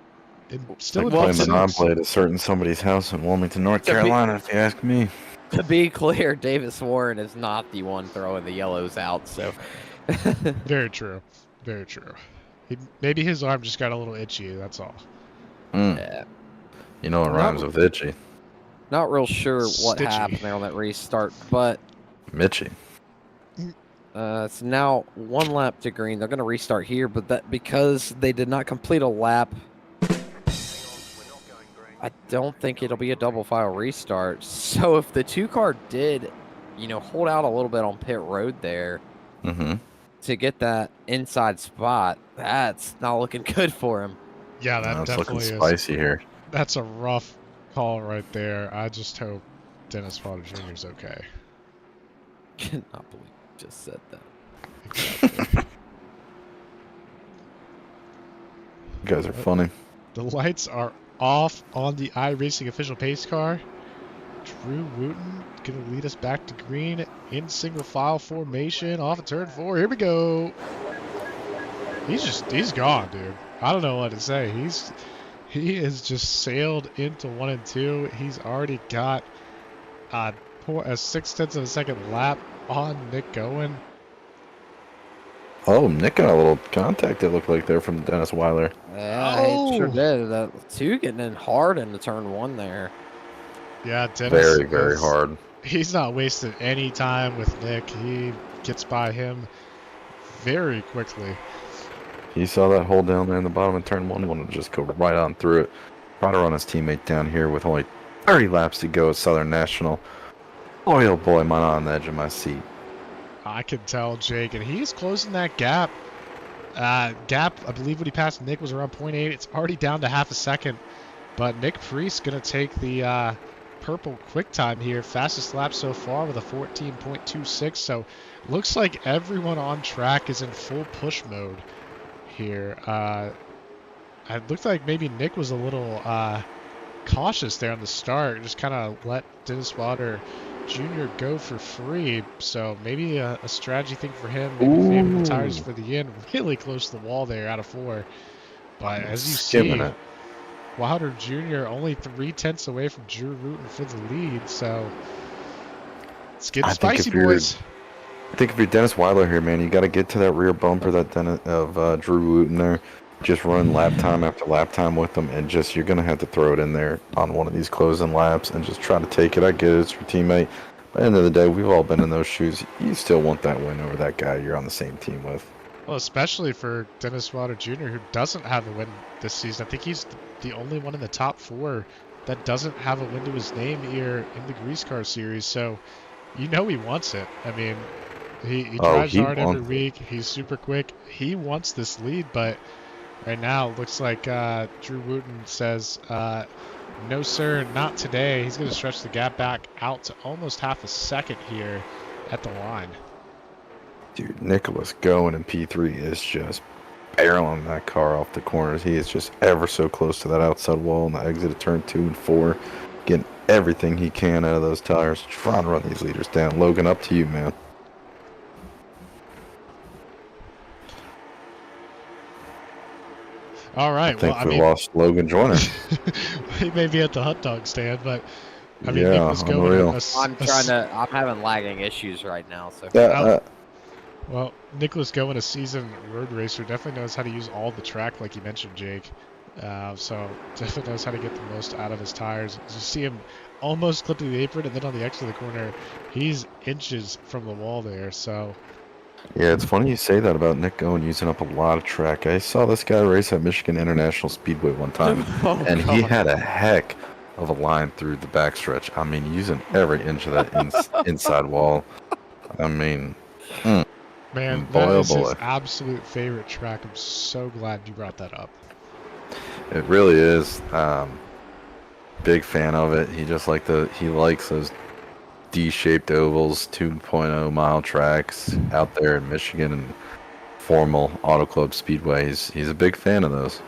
still in playing six. Monopoly at a certain somebody's house in Wilmington, North Carolina, if you ask me. To be clear, Davis Warren is not the one throwing the yellows out. So, Very true. Very true. Maybe his arm just got a little itchy. That's all. Yeah. You know it rhymes with itchy. Not real sure what Stitchy. happened there on that restart, but Mitchy. it's now 1 lap to green. They're going to restart here, but that because they did not complete a lap, I don't think it'll be a double file restart. So if the 2 car did, hold out a little bit on pit road there to get that inside spot, that's not looking good for him. Yeah, that It's definitely looking is. spicy here. That's a rough call right there. I just hope Dennis Wilder Jr. is okay. Cannot believe you just said that. Exactly. You guys are funny. The lights are off on the iRacing official pace car. Drew Wooten going to lead us back to green in single file formation off of turn 4. Here we go. He's gone, dude. I don't know what to say. He has just sailed into 1 and 2. He's already got a 0.6 of a second lap on Nick Goen. Oh, Nick got a little contact, it looked like there from Dennis Weiler. Yeah, he sure did. The 2 getting in hard into turn 1 there. Yeah, Dennis. Very, very hard. He's not wasting any time with Nick. He gets by him very quickly. He saw that hole down there in the bottom of turn 1, wanted to just go right on through it. Try to run his teammate down here with only 30 laps to go at Southern National. Boy, oh boy, am I on the edge of my seat. I can tell, Jake, and he's closing that gap. I believe when he passed Nick was around 0.8. It's already down to half a second. But Nick Priest going to take the purple quick time here. Fastest lap so far with a 14.26. So looks like everyone on track is in full push mode here. It looked like maybe Nick was a little cautious there on the start. Just kind of let Dennis Wilder Jr. go for free. So maybe a strategy thing for him. Maybe favor the tires for the end. Really close to the wall there out of 4. But as you see, Wilder Jr. only 0.3 away from Drew Wooten for the lead. So it's getting spicy, boys. I think if you're Dennis Weiler here, man, you got to get to that rear bumper of Drew Wooten there. Just run lap time after lap time with them, and you're going to have to throw it in there on one of these closing laps and just try to take it. I get it, it's your teammate. But at the end of the day, we've all been in those shoes. You still want that win over that guy you're on the same team with. Well, especially for Dennis Wilder Jr., who doesn't have a win this season. I think he's the only one in the top 4 that doesn't have a win to his name here in the GreaseCar series. So you know he wants it. I mean, he drives hard every week. He's super quick. He wants this lead, but right now it looks like Drew Wooten says, no, sir, not today. He's going to stretch the gap back out to almost half a second here at the line. Dude, Nicholas going in P3 is just barreling that car off the corners. He is just ever so close to that outside wall on the exit of turn 2 and 4, getting everything he can out of those tires, trying to run these leaders down. Logan, up to you, man. All right. I think we lost Logan Joyner. He may be at the hot dog stand, but I mean, yeah, Nicholas going I'm having lagging issues right now. So well, Nicholas Goen, a seasoned road racer, definitely knows how to use all the track, like you mentioned, Jake. So definitely knows how to get the most out of his tires. You see him almost clip to the apron, and then on the exit of the corner, he's inches from the wall there. So yeah, it's funny you say that about Nick Goen using up a lot of track. I saw this guy race at Michigan International Speedway one time, he had a heck of a line through the backstretch. I mean, using every inch of that inside wall. I mean, man, that is his absolute favorite track. I'm so glad you brought that up. It really is. Big fan of it. He likes those D-shaped ovals, 2.0 mile tracks out there in Michigan and formal Auto Club Speedways. He's a big fan of those.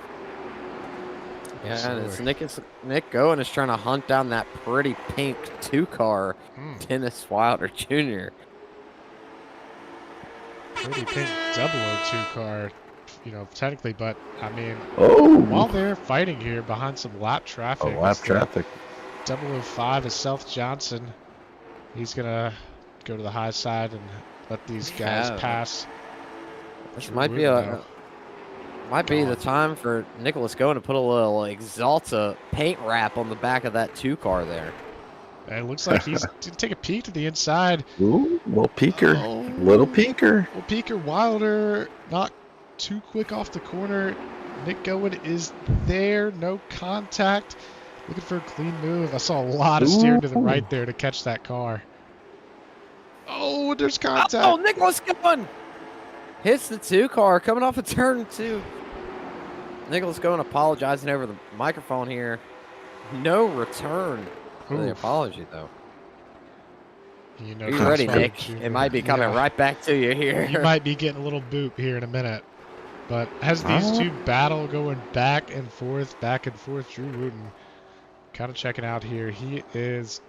Yeah, and it's Nick Goen is trying to hunt down that pretty pink 2-car Dennis Wilder Jr. Pretty pink 002 car, technically, but I mean, while they're fighting here behind some lap traffic. Traffic. 005 is Seth Johnson. He's gonna go to the high side and let these guys pass. This might be the time for Nicholas Goen to put a little Exalta paint wrap on the back of that 2-car there. And it looks like he's gonna take a peek to the inside. Ooh, little peeker. Little peeker. Wilder, not too quick off the corner. Nick Goen is there, no contact. Looking for a clean move. I saw a lot of steering to the right there to catch that car. Oh, there's contact. Oh, Nicholas Goen hits the 2-car coming off of turn 2. Nicholas Goen apologizing over the microphone here. No return for the apology, though. Are you ready, Nick? It might be coming right back to you here. You might be getting a little boop here in a minute. But as these two battle going back and forth, Drew Wooten kind of checking out here. He is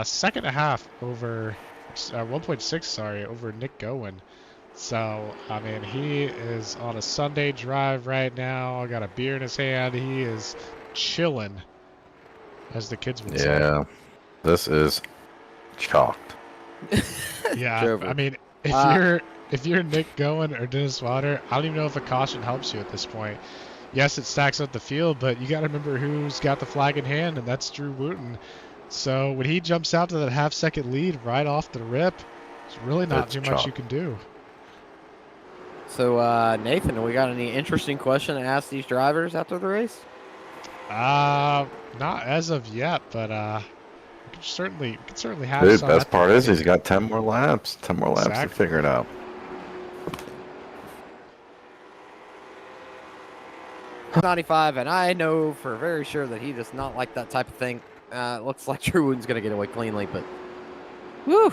second and a half over 1.6, over Nick Goen. So, I mean, he is on a Sunday drive right now. Got a beer in his hand. He is chilling, as the kids would say. Yeah, this is chalked. Yeah, I mean, if you're Nick Goen or Dennis Wilder, I don't even know if a caution helps you at this point. Yes, it stacks up the field, but you got to remember who's got the flag in hand, and that's Drew Wooten. So when he jumps out to that half-second lead right off the rip, there's really not too much you can do. So, Nathan, we got any interesting question to ask these drivers after the race? Not as of yet, but we can certainly have Dude, some. best part is he's got 10 more laps. 10 more laps to figure it out. .95, and I know for very sure that he does not like that type of thing. Looks like Drew Wooten's going to get away cleanly, but whew,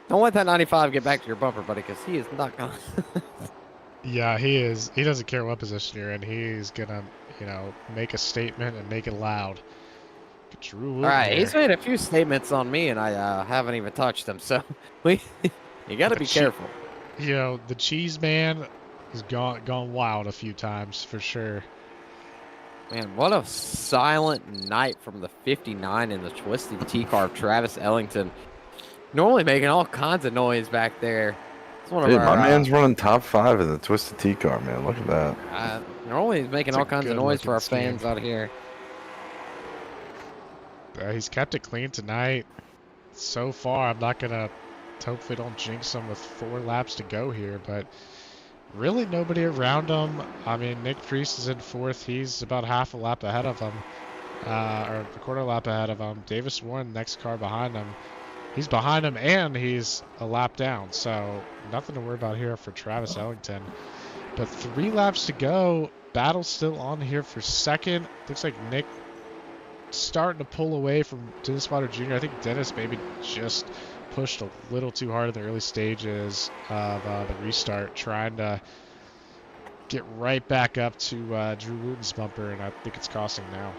don't let that 95 get back to your bumper, buddy, because he is not going to. Yeah, he is. He doesn't care what position you're in. He's going to, make a statement and make it loud. Drew Wooten. All right, he's made a few statements on me, and I haven't even touched them, so you got to be careful. The cheese man has gone wild a few times for sure. Man, what a silent night from the 59 in the twisted T-car of Travis Ellington. Normally making all kinds of noise back there. It's one of my man's running top 5 in the twisted T-car, man. Look at that. Normally he's making all kinds of noise for our fans out here. He's kept it clean tonight. So far, I'm not going to, hopefully don't jinx him with 4 laps to go here, but really nobody around him. I mean, Nick Priest is in 4th. He's about half a lap ahead of him. or a quarter lap ahead of him. Davis Warren, next car behind him. He's behind him and he's a lap down, so nothing to worry about here for Travis Ellington. But 3 laps to go. Battle still on here for second. Looks like Nick starting to pull away from Dennis Water Jr. I think Dennis maybe just pushed a little too hard in the early stages of the restart, trying to get right back up to Drew Wooten's bumper, and I think it's costing now.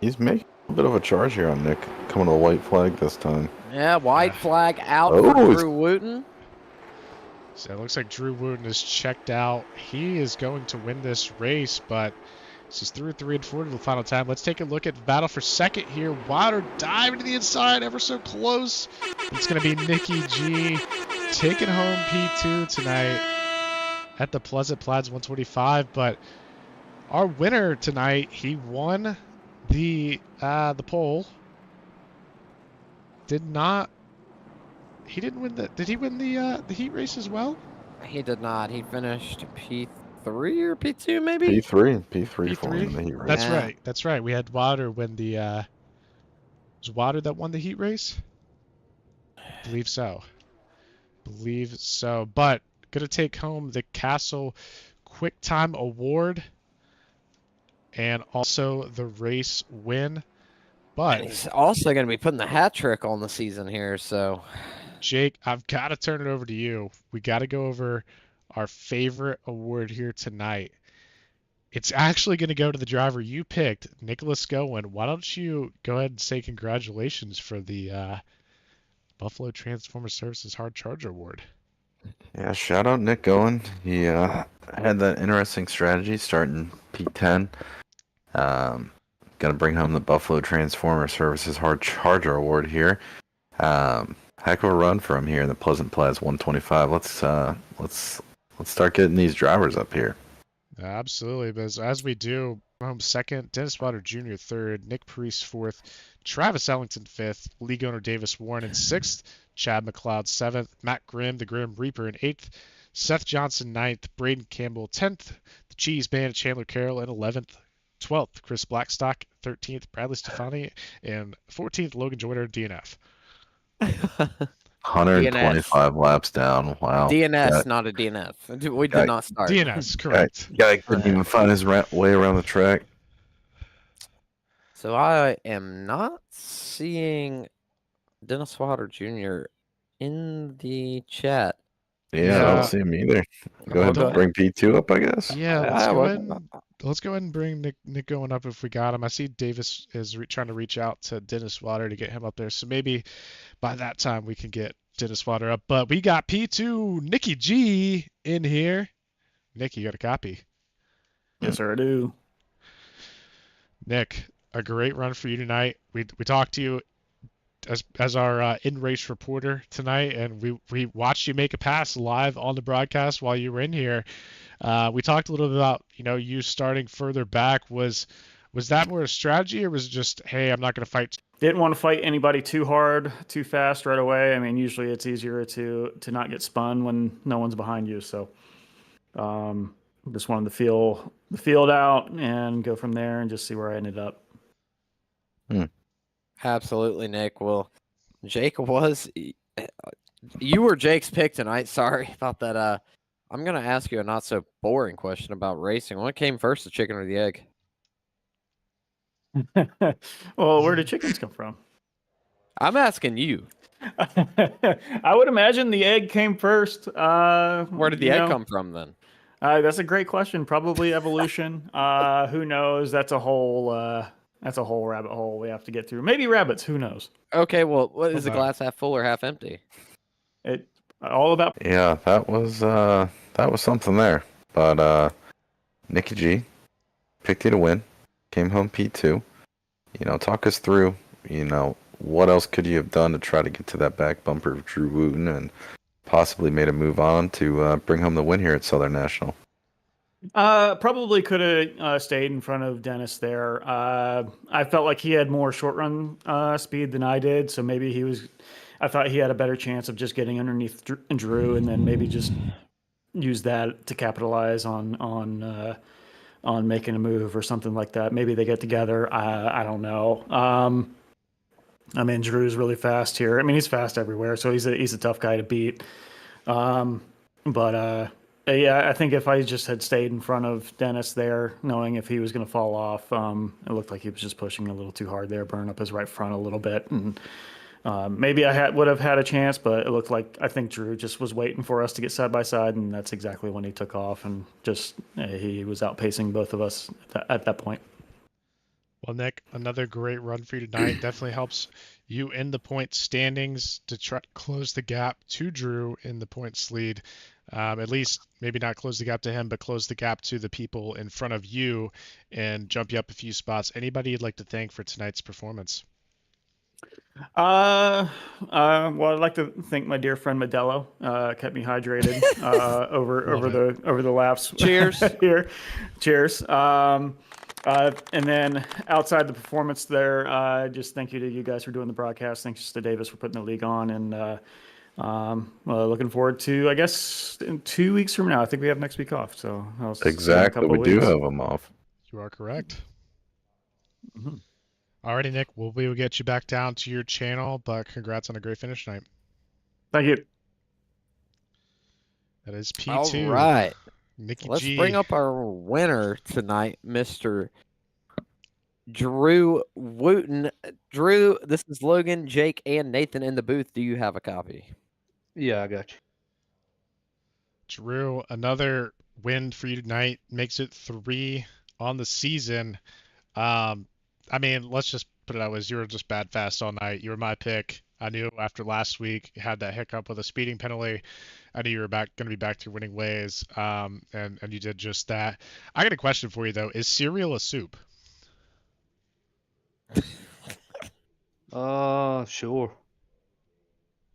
He's making a bit of a charge here on Nick, coming to the white flag this time. Yeah, white flag out Oh, for Drew Wooten. So it looks like Drew Wooten is checked out. He is going to win this race, but he's through 3 and 4 to the final time. Let's take a look at the battle for second here. Wilder diving to the inside, ever so close. It's going to be Nikki G taking home P2 tonight at the Pleasant Plaids 125. But our winner tonight, he won the pole. He didn't win the. Did he win the heat race as well? He did not. He finished P3 or P2 maybe? P3 for him in the heat race. That's Yeah. right. That's right. We had Wilder win the. Was Wilder that won the heat race? Believe so. But gonna take home the Castle Quick Time Award and also the race win. But And he's also going to be putting the hat trick on the season here, so. Jake, I've got to turn it over to you. We got to go over our favorite award here tonight. It's actually going to go to the driver you picked, Nicholas Gowen. Why don't you go ahead and say congratulations for the Buffalo Transformer Services Hard Charger Award. Yeah, shout out Nick Gowen. He had that interesting strategy starting P10. Gonna bring home the Buffalo Transformer Services Hard Charger Award here. Heck of a run for him here in the Pleasant Plaids 125. Let's start getting these drivers up here. Absolutely, but as we do, home second, Dennis Wilder Jr. third, Nick Parise fourth, Travis Ellington fifth, league owner Davis Warren in sixth, Chad McLeod seventh, Matt Grimm, the Grim Reaper in eighth, Seth Johnson ninth, Braden Campbell 10th, the Cheese Band Chandler Carroll in 11th, 12th, Chris Blackstock 13th, Bradley Stefani, and 14th, Logan Joyner DNF. 125 laps down. Wow. DNS, not a DNF. We did not start. DNS, correct. Guy couldn't even find his way around the track. So I am not seeing Dennis Wilder Jr. in the chat. Yeah, I don't see him either. Go ahead and bring P2 up, I guess. Yeah, let's go ahead and bring Nick going up if we got him. I see Davis is trying to reach out to Dennis Wilder to get him up there. So maybe by that time we can get Dennis Wilder up. But we got P2 Nikki G in here. Nick, you got a copy? Yes, sir, I do. Nick, a great run for you tonight. We talked to you as our in-race reporter tonight, and we watched you make a pass live on the broadcast while you were in here. We talked a little bit about you starting further back. Was that more a strategy, or was it just, hey, I'm not going to fight? Didn't want to fight anybody too hard, too fast right away. I mean, usually it's easier to not get spun when no one's behind you. So just wanted to feel the field out and go from there and just see where I ended up. Absolutely, Nick. Well, Jake you were Jake's pick tonight. Sorry about that. I'm going to ask you a not so boring question about racing. What came first, the chicken or the egg? Well, where did chickens come from? I'm asking you. I would imagine the egg came first. Where did the egg come from then? That's a great question. Probably evolution. Who knows? That's a whole rabbit hole we have to get through. Maybe rabbits. Who knows? Okay. Well, what is the glass half full or half empty? It all about. Yeah, that was something there. But Nikki G picked you to win. Came home P2. Talk us through. What else could you have done to try to get to that back bumper of Drew Wooten and possibly made a move on to bring home the win here at Southern National? Probably could have stayed in front of Dennis there. I felt like he had more short run speed than I did, so maybe I thought he had a better chance of just getting underneath Drew and then maybe just use that to capitalize on making a move or something like that. Maybe they get together. I don't know. I mean, Drew's really fast here. I mean, he's fast everywhere, so he's a tough guy to beat. But yeah, I think if I just had stayed in front of Dennis there, knowing if he was going to fall off, it looked like he was just pushing a little too hard there, burning up his right front a little bit, and maybe I would have had a chance, but it looked like I think Drew just was waiting for us to get side by side, and that's exactly when he took off, and just he was outpacing both of us at that point. Well, Nick, another great run for you tonight. Definitely helps you in the point standings to try to close the gap to Drew in the points lead. At least maybe not close the gap to him, but close the gap to the people in front of you and jump you up a few spots. Anybody you'd like to thank for tonight's performance? Well, I'd like to thank my dear friend Modelo. Kept me hydrated over the laps. Cheers. Here, cheers. And then outside the performance there, just thank you to you guys for doing the broadcast. Thanks to Davis for putting the league on, and looking forward to, I guess, in 2 weeks from now. I think we have next week off, so I'll see you in a Exactly, couple we of do weeks. have them off. You are correct. Mhm. Alrighty, Nick. Well, we will get you back down to your channel, but congrats on a great finish tonight. Thank you. That is All P2. right. Nikki Let's G. bring up our winner tonight, Mr. Drew Wooten. Drew, this is Logan, Jake, and Nathan in the booth. Do you have a copy? Yeah, I got you. Drew, another win for you tonight. Makes it 3 on the season. I mean, let's just put it out as you were just bad fast all night. You were my pick. I knew after last week you had that hiccup with a speeding penalty. I knew you were going to be back to your winning ways, and you did just that. I got a question for you though. Is cereal a soup? Sure.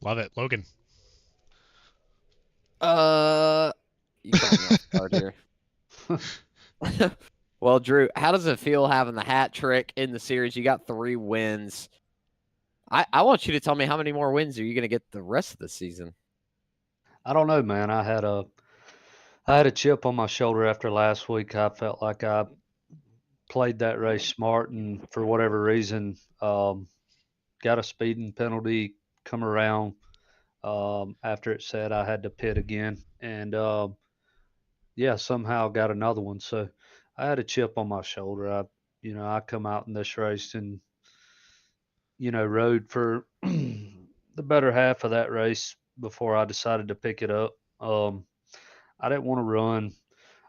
Love it, Logan. You caught me off guard here. Well, Drew, how does it feel having the hat trick in the series? You got 3 wins. I want you to tell me how many more wins are you going to get the rest of the season? I don't know, man. I had a chip on my shoulder after last week. I felt like I played that race smart, and for whatever reason, got a speeding penalty come around after it said I had to pit again, and yeah, somehow got another one. So I had a chip on my shoulder. I come out in this race and rode for the better half of that race before I decided to pick it up. I didn't want to run.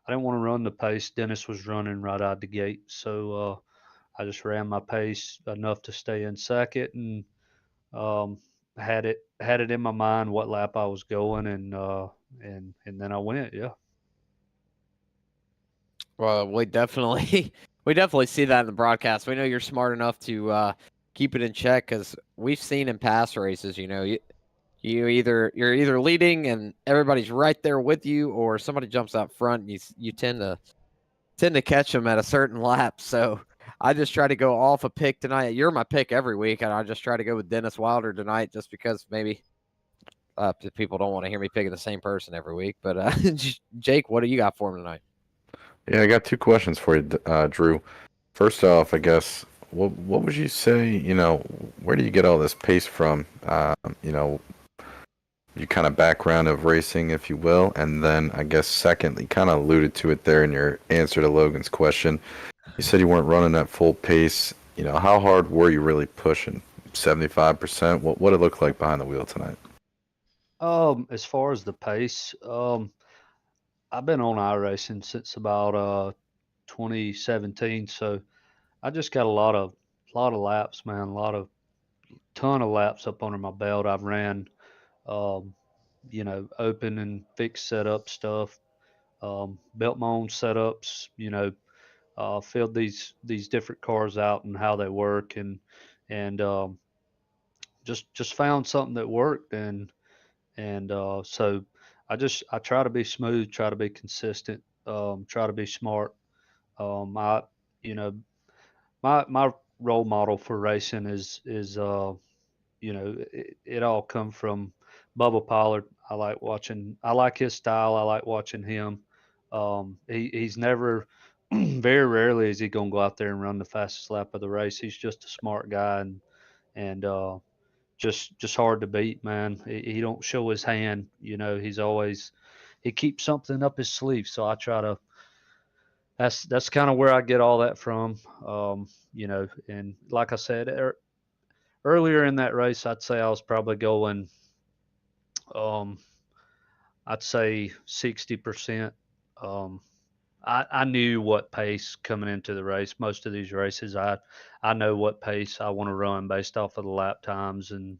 I didn't want to run the pace Dennis was running right out the gate, so I just ran my pace enough to stay in second, and um, had it in my mind what lap I was going, and then I went. Yeah. Well, we definitely we definitely see that in the broadcast. We know you're smart enough to keep it in check because we've seen in past races, you're either leading and everybody's right there with you, or somebody jumps out front and you tend to catch them at a certain lap. So I just try to go off a pick tonight. You're my pick every week, and I just try to go with Dennis Wilder tonight, just because maybe people don't want to hear me picking the same person every week. But Jake, what do you got for him tonight? Yeah, I got 2 questions for you, Drew. First off, I guess, what would you say, where do you get all this pace from? Your kind of background of racing, if you will. And then I guess secondly, kind of alluded to it there in your answer to Logan's question. You said you weren't running at full pace. How hard were you really pushing? 75%? What it look like behind the wheel tonight? As far as the pace, I've been on iRacing since about 2017, so I just got a lot of laps, man, ton of laps up under my belt. I've ran, um, open and fixed setup stuff, built my own setups, filled these different cars out and how they work, and just found something that worked, and so I try to be smooth, try to be consistent, try to be smart. I you know my role model for racing is it all come from Bubba Pollard. I like his style. I like watching him. He's never very rarely is he gonna go out there and run the fastest lap of the race. He's just a smart guy and just hard to beat, man. He don't show his hand. He keeps something up his sleeve. So I try to. That's kind of where I get all that from. And like I said earlier in that race, I'd say I was probably going. Um, I'd say 60%. Um, I knew what pace coming into the race. Most of these races, I know what pace I want to run based off of the lap times and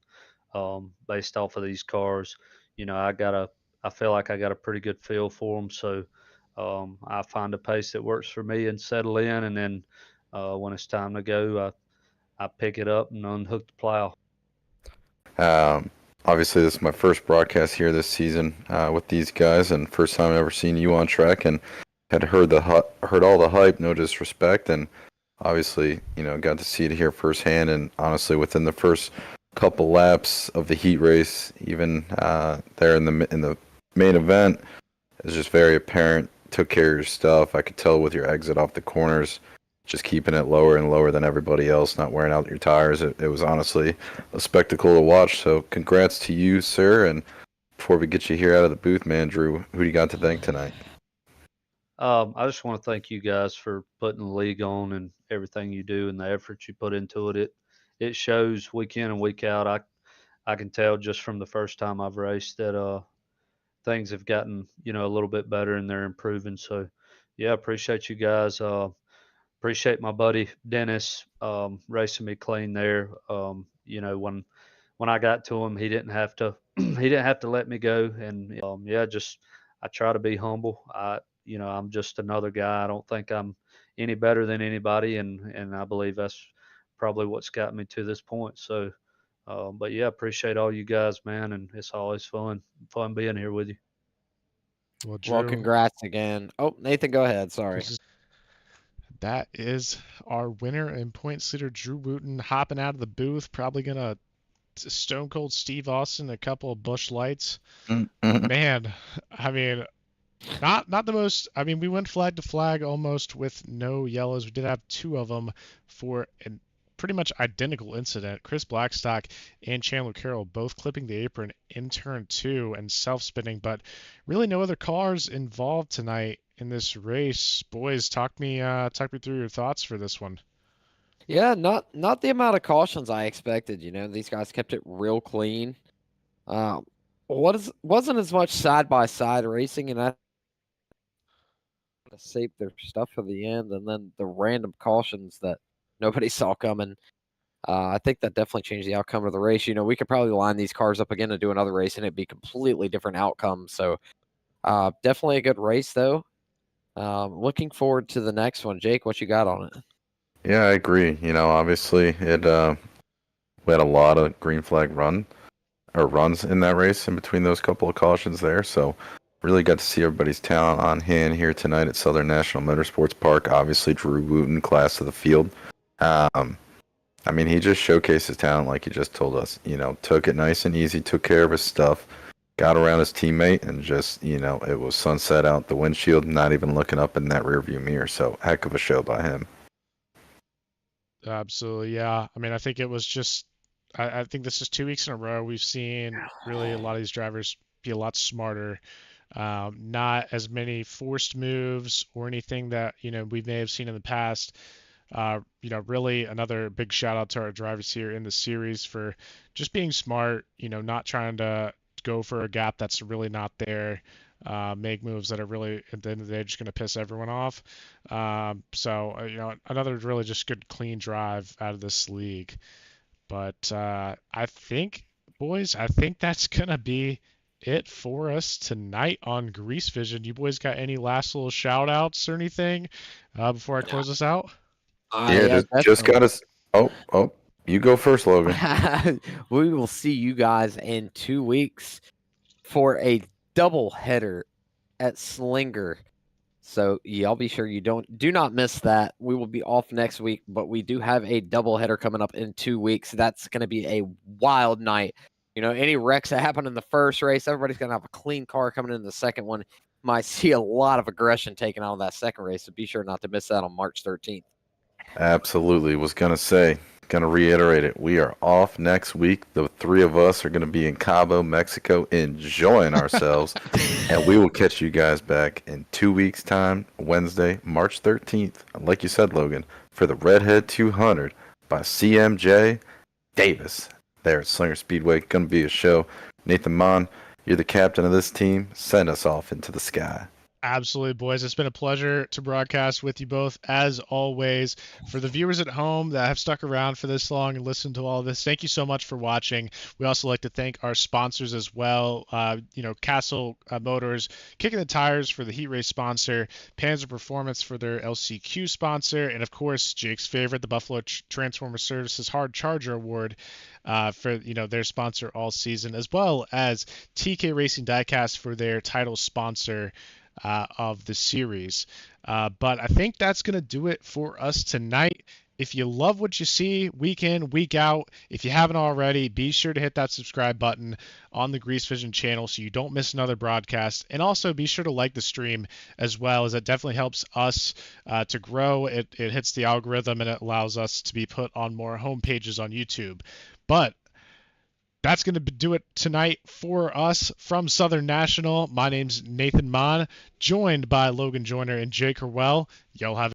based off of these cars. I feel like I got a pretty good feel for them. So I find a pace that works for me and settle in. And then when it's time to go, I pick it up and unhook the plow. Um, Obviously, this is my first broadcast here this season with these guys, and first time I've ever seen you on track, and had heard all the hype, no disrespect, and obviously, got to see it here firsthand. And honestly, within the first couple laps of the heat race, even there in the main event, it's just very apparent. Took care of your stuff. I could tell with your exit off the corners, just keeping it lower and lower than everybody else, not wearing out your tires. It was honestly a spectacle to watch. So congrats to you, sir. And before we get you here out of the booth, man, Drew, who do you got to thank tonight? I just want to thank you guys for putting the league on and everything you do and the effort you put into it. It shows week in and week out. I can tell just from the first time I've raced that things have gotten a little bit better and they're improving. So yeah, appreciate you guys. Appreciate my buddy Dennis racing me clean there. When I got to him, he didn't have to he didn't have to let me go. And just I try to be humble. I'm just another guy. I don't think I'm any better than anybody, and I believe that's probably what's got me to this point. So, but yeah, appreciate all you guys, man, and it's always fun being here with you. Well, Drew, Well, congrats again. Oh, Nathan, go ahead. Sorry. That is our winner and points leader, Drew Wooten, hopping out of the booth, probably gonna Stone Cold Steve Austin a couple of Busch Lights. Man, I mean, not the most. I mean, we went flag to flag almost with no yellows. We did have two of them for a pretty much identical incident. Chris Blackstock and Chandler Carroll both clipping the apron in turn 2 and self-spinning, but really no other cars involved tonight in this race. Boys, talk me through your thoughts for this one. Yeah, not the amount of cautions I expected. These guys kept it real clean. Wasn't as much side by side racing, and I saved their stuff for the end, and then the random cautions that nobody saw coming. I think that definitely changed the outcome of the race. We could probably line these cars up again to do another race, and it'd be completely different outcome. So, definitely a good race, though. Looking forward to the next one. Jake, what you got on it? Yeah, I agree. Obviously, we had a lot of green flag runs in that race in between those couple of cautions there. So really got to see everybody's talent on hand here tonight at Southern National Motorsports Park. Obviously, Drew Wooten, class of the field. I mean, he just showcased his talent like he just told us. Took it nice and easy, took care of his stuff, got around his teammate, and just, it was sunset out the windshield, not even looking up in that rearview mirror. So, heck of a show by him. Absolutely, yeah. I mean, I think it was just, I think this is 2 weeks in a row we've seen really a lot of these drivers be a lot smarter. Not as many forced moves or anything that, we may have seen in the past. Really another big shout out to our drivers here in the series for just being smart, not trying to go for a gap that's really not there, make moves that are really, at the end of the day, just going to piss everyone off. Another really just good, clean drive out of this league. But I think, boys, that's going to be it for us tonight on Grease Vision. You boys got any last little shout outs or anything before I close us out? Just got us. Oh, you go first, Logan. We will see you guys in 2 weeks for a double header at Slinger. So y'all be sure you do not miss that. We will be off next week, but we do have a double header coming up in 2 weeks. That's going to be a wild night. Any wrecks that happen in the first race, everybody's going to have a clean car coming in the second one. might see a lot of aggression taken out of that second race, so be sure not to miss that on March 13th. Absolutely. Was going to say, going to reiterate it. We are off next week. The three of us are going to be in Cabo, Mexico, enjoying ourselves. And we will catch you guys back in 2 weeks' time, Wednesday, March 13th. Like you said, Logan, for the Redhead 200 by CMJ Davis there at Slinger Speedway. Going to be a show. Nathan Mon, you're the captain of this team. Send us off into the sky. Absolutely, boys. It's been a pleasure to broadcast with you both, as always. For the viewers at home that have stuck around for this long and listened to all this, thank you so much for watching. We also like to thank our sponsors as well. Castle Motors, Kicking the Tires for the Heat Race sponsor, Panzer Performance for their LCQ sponsor, and of course, Jake's favorite, the Buffalo Transformer Services Hard Charger Award. For their sponsor all season, as well as TK Racing Diecast for their title sponsor of the series. But I think that's going to do it for us tonight. If you love what you see week in, week out, if you haven't already, be sure to hit that subscribe button on the Grease Vision channel so you don't miss another broadcast. And also be sure to like the stream as well, as it definitely helps us to grow. It hits the algorithm and it allows us to be put on more home pages on YouTube. But that's going to do it tonight for us from Southern National. My name's Nathan Mon, joined by Logan Joyner and Jake Herwell. Y'all have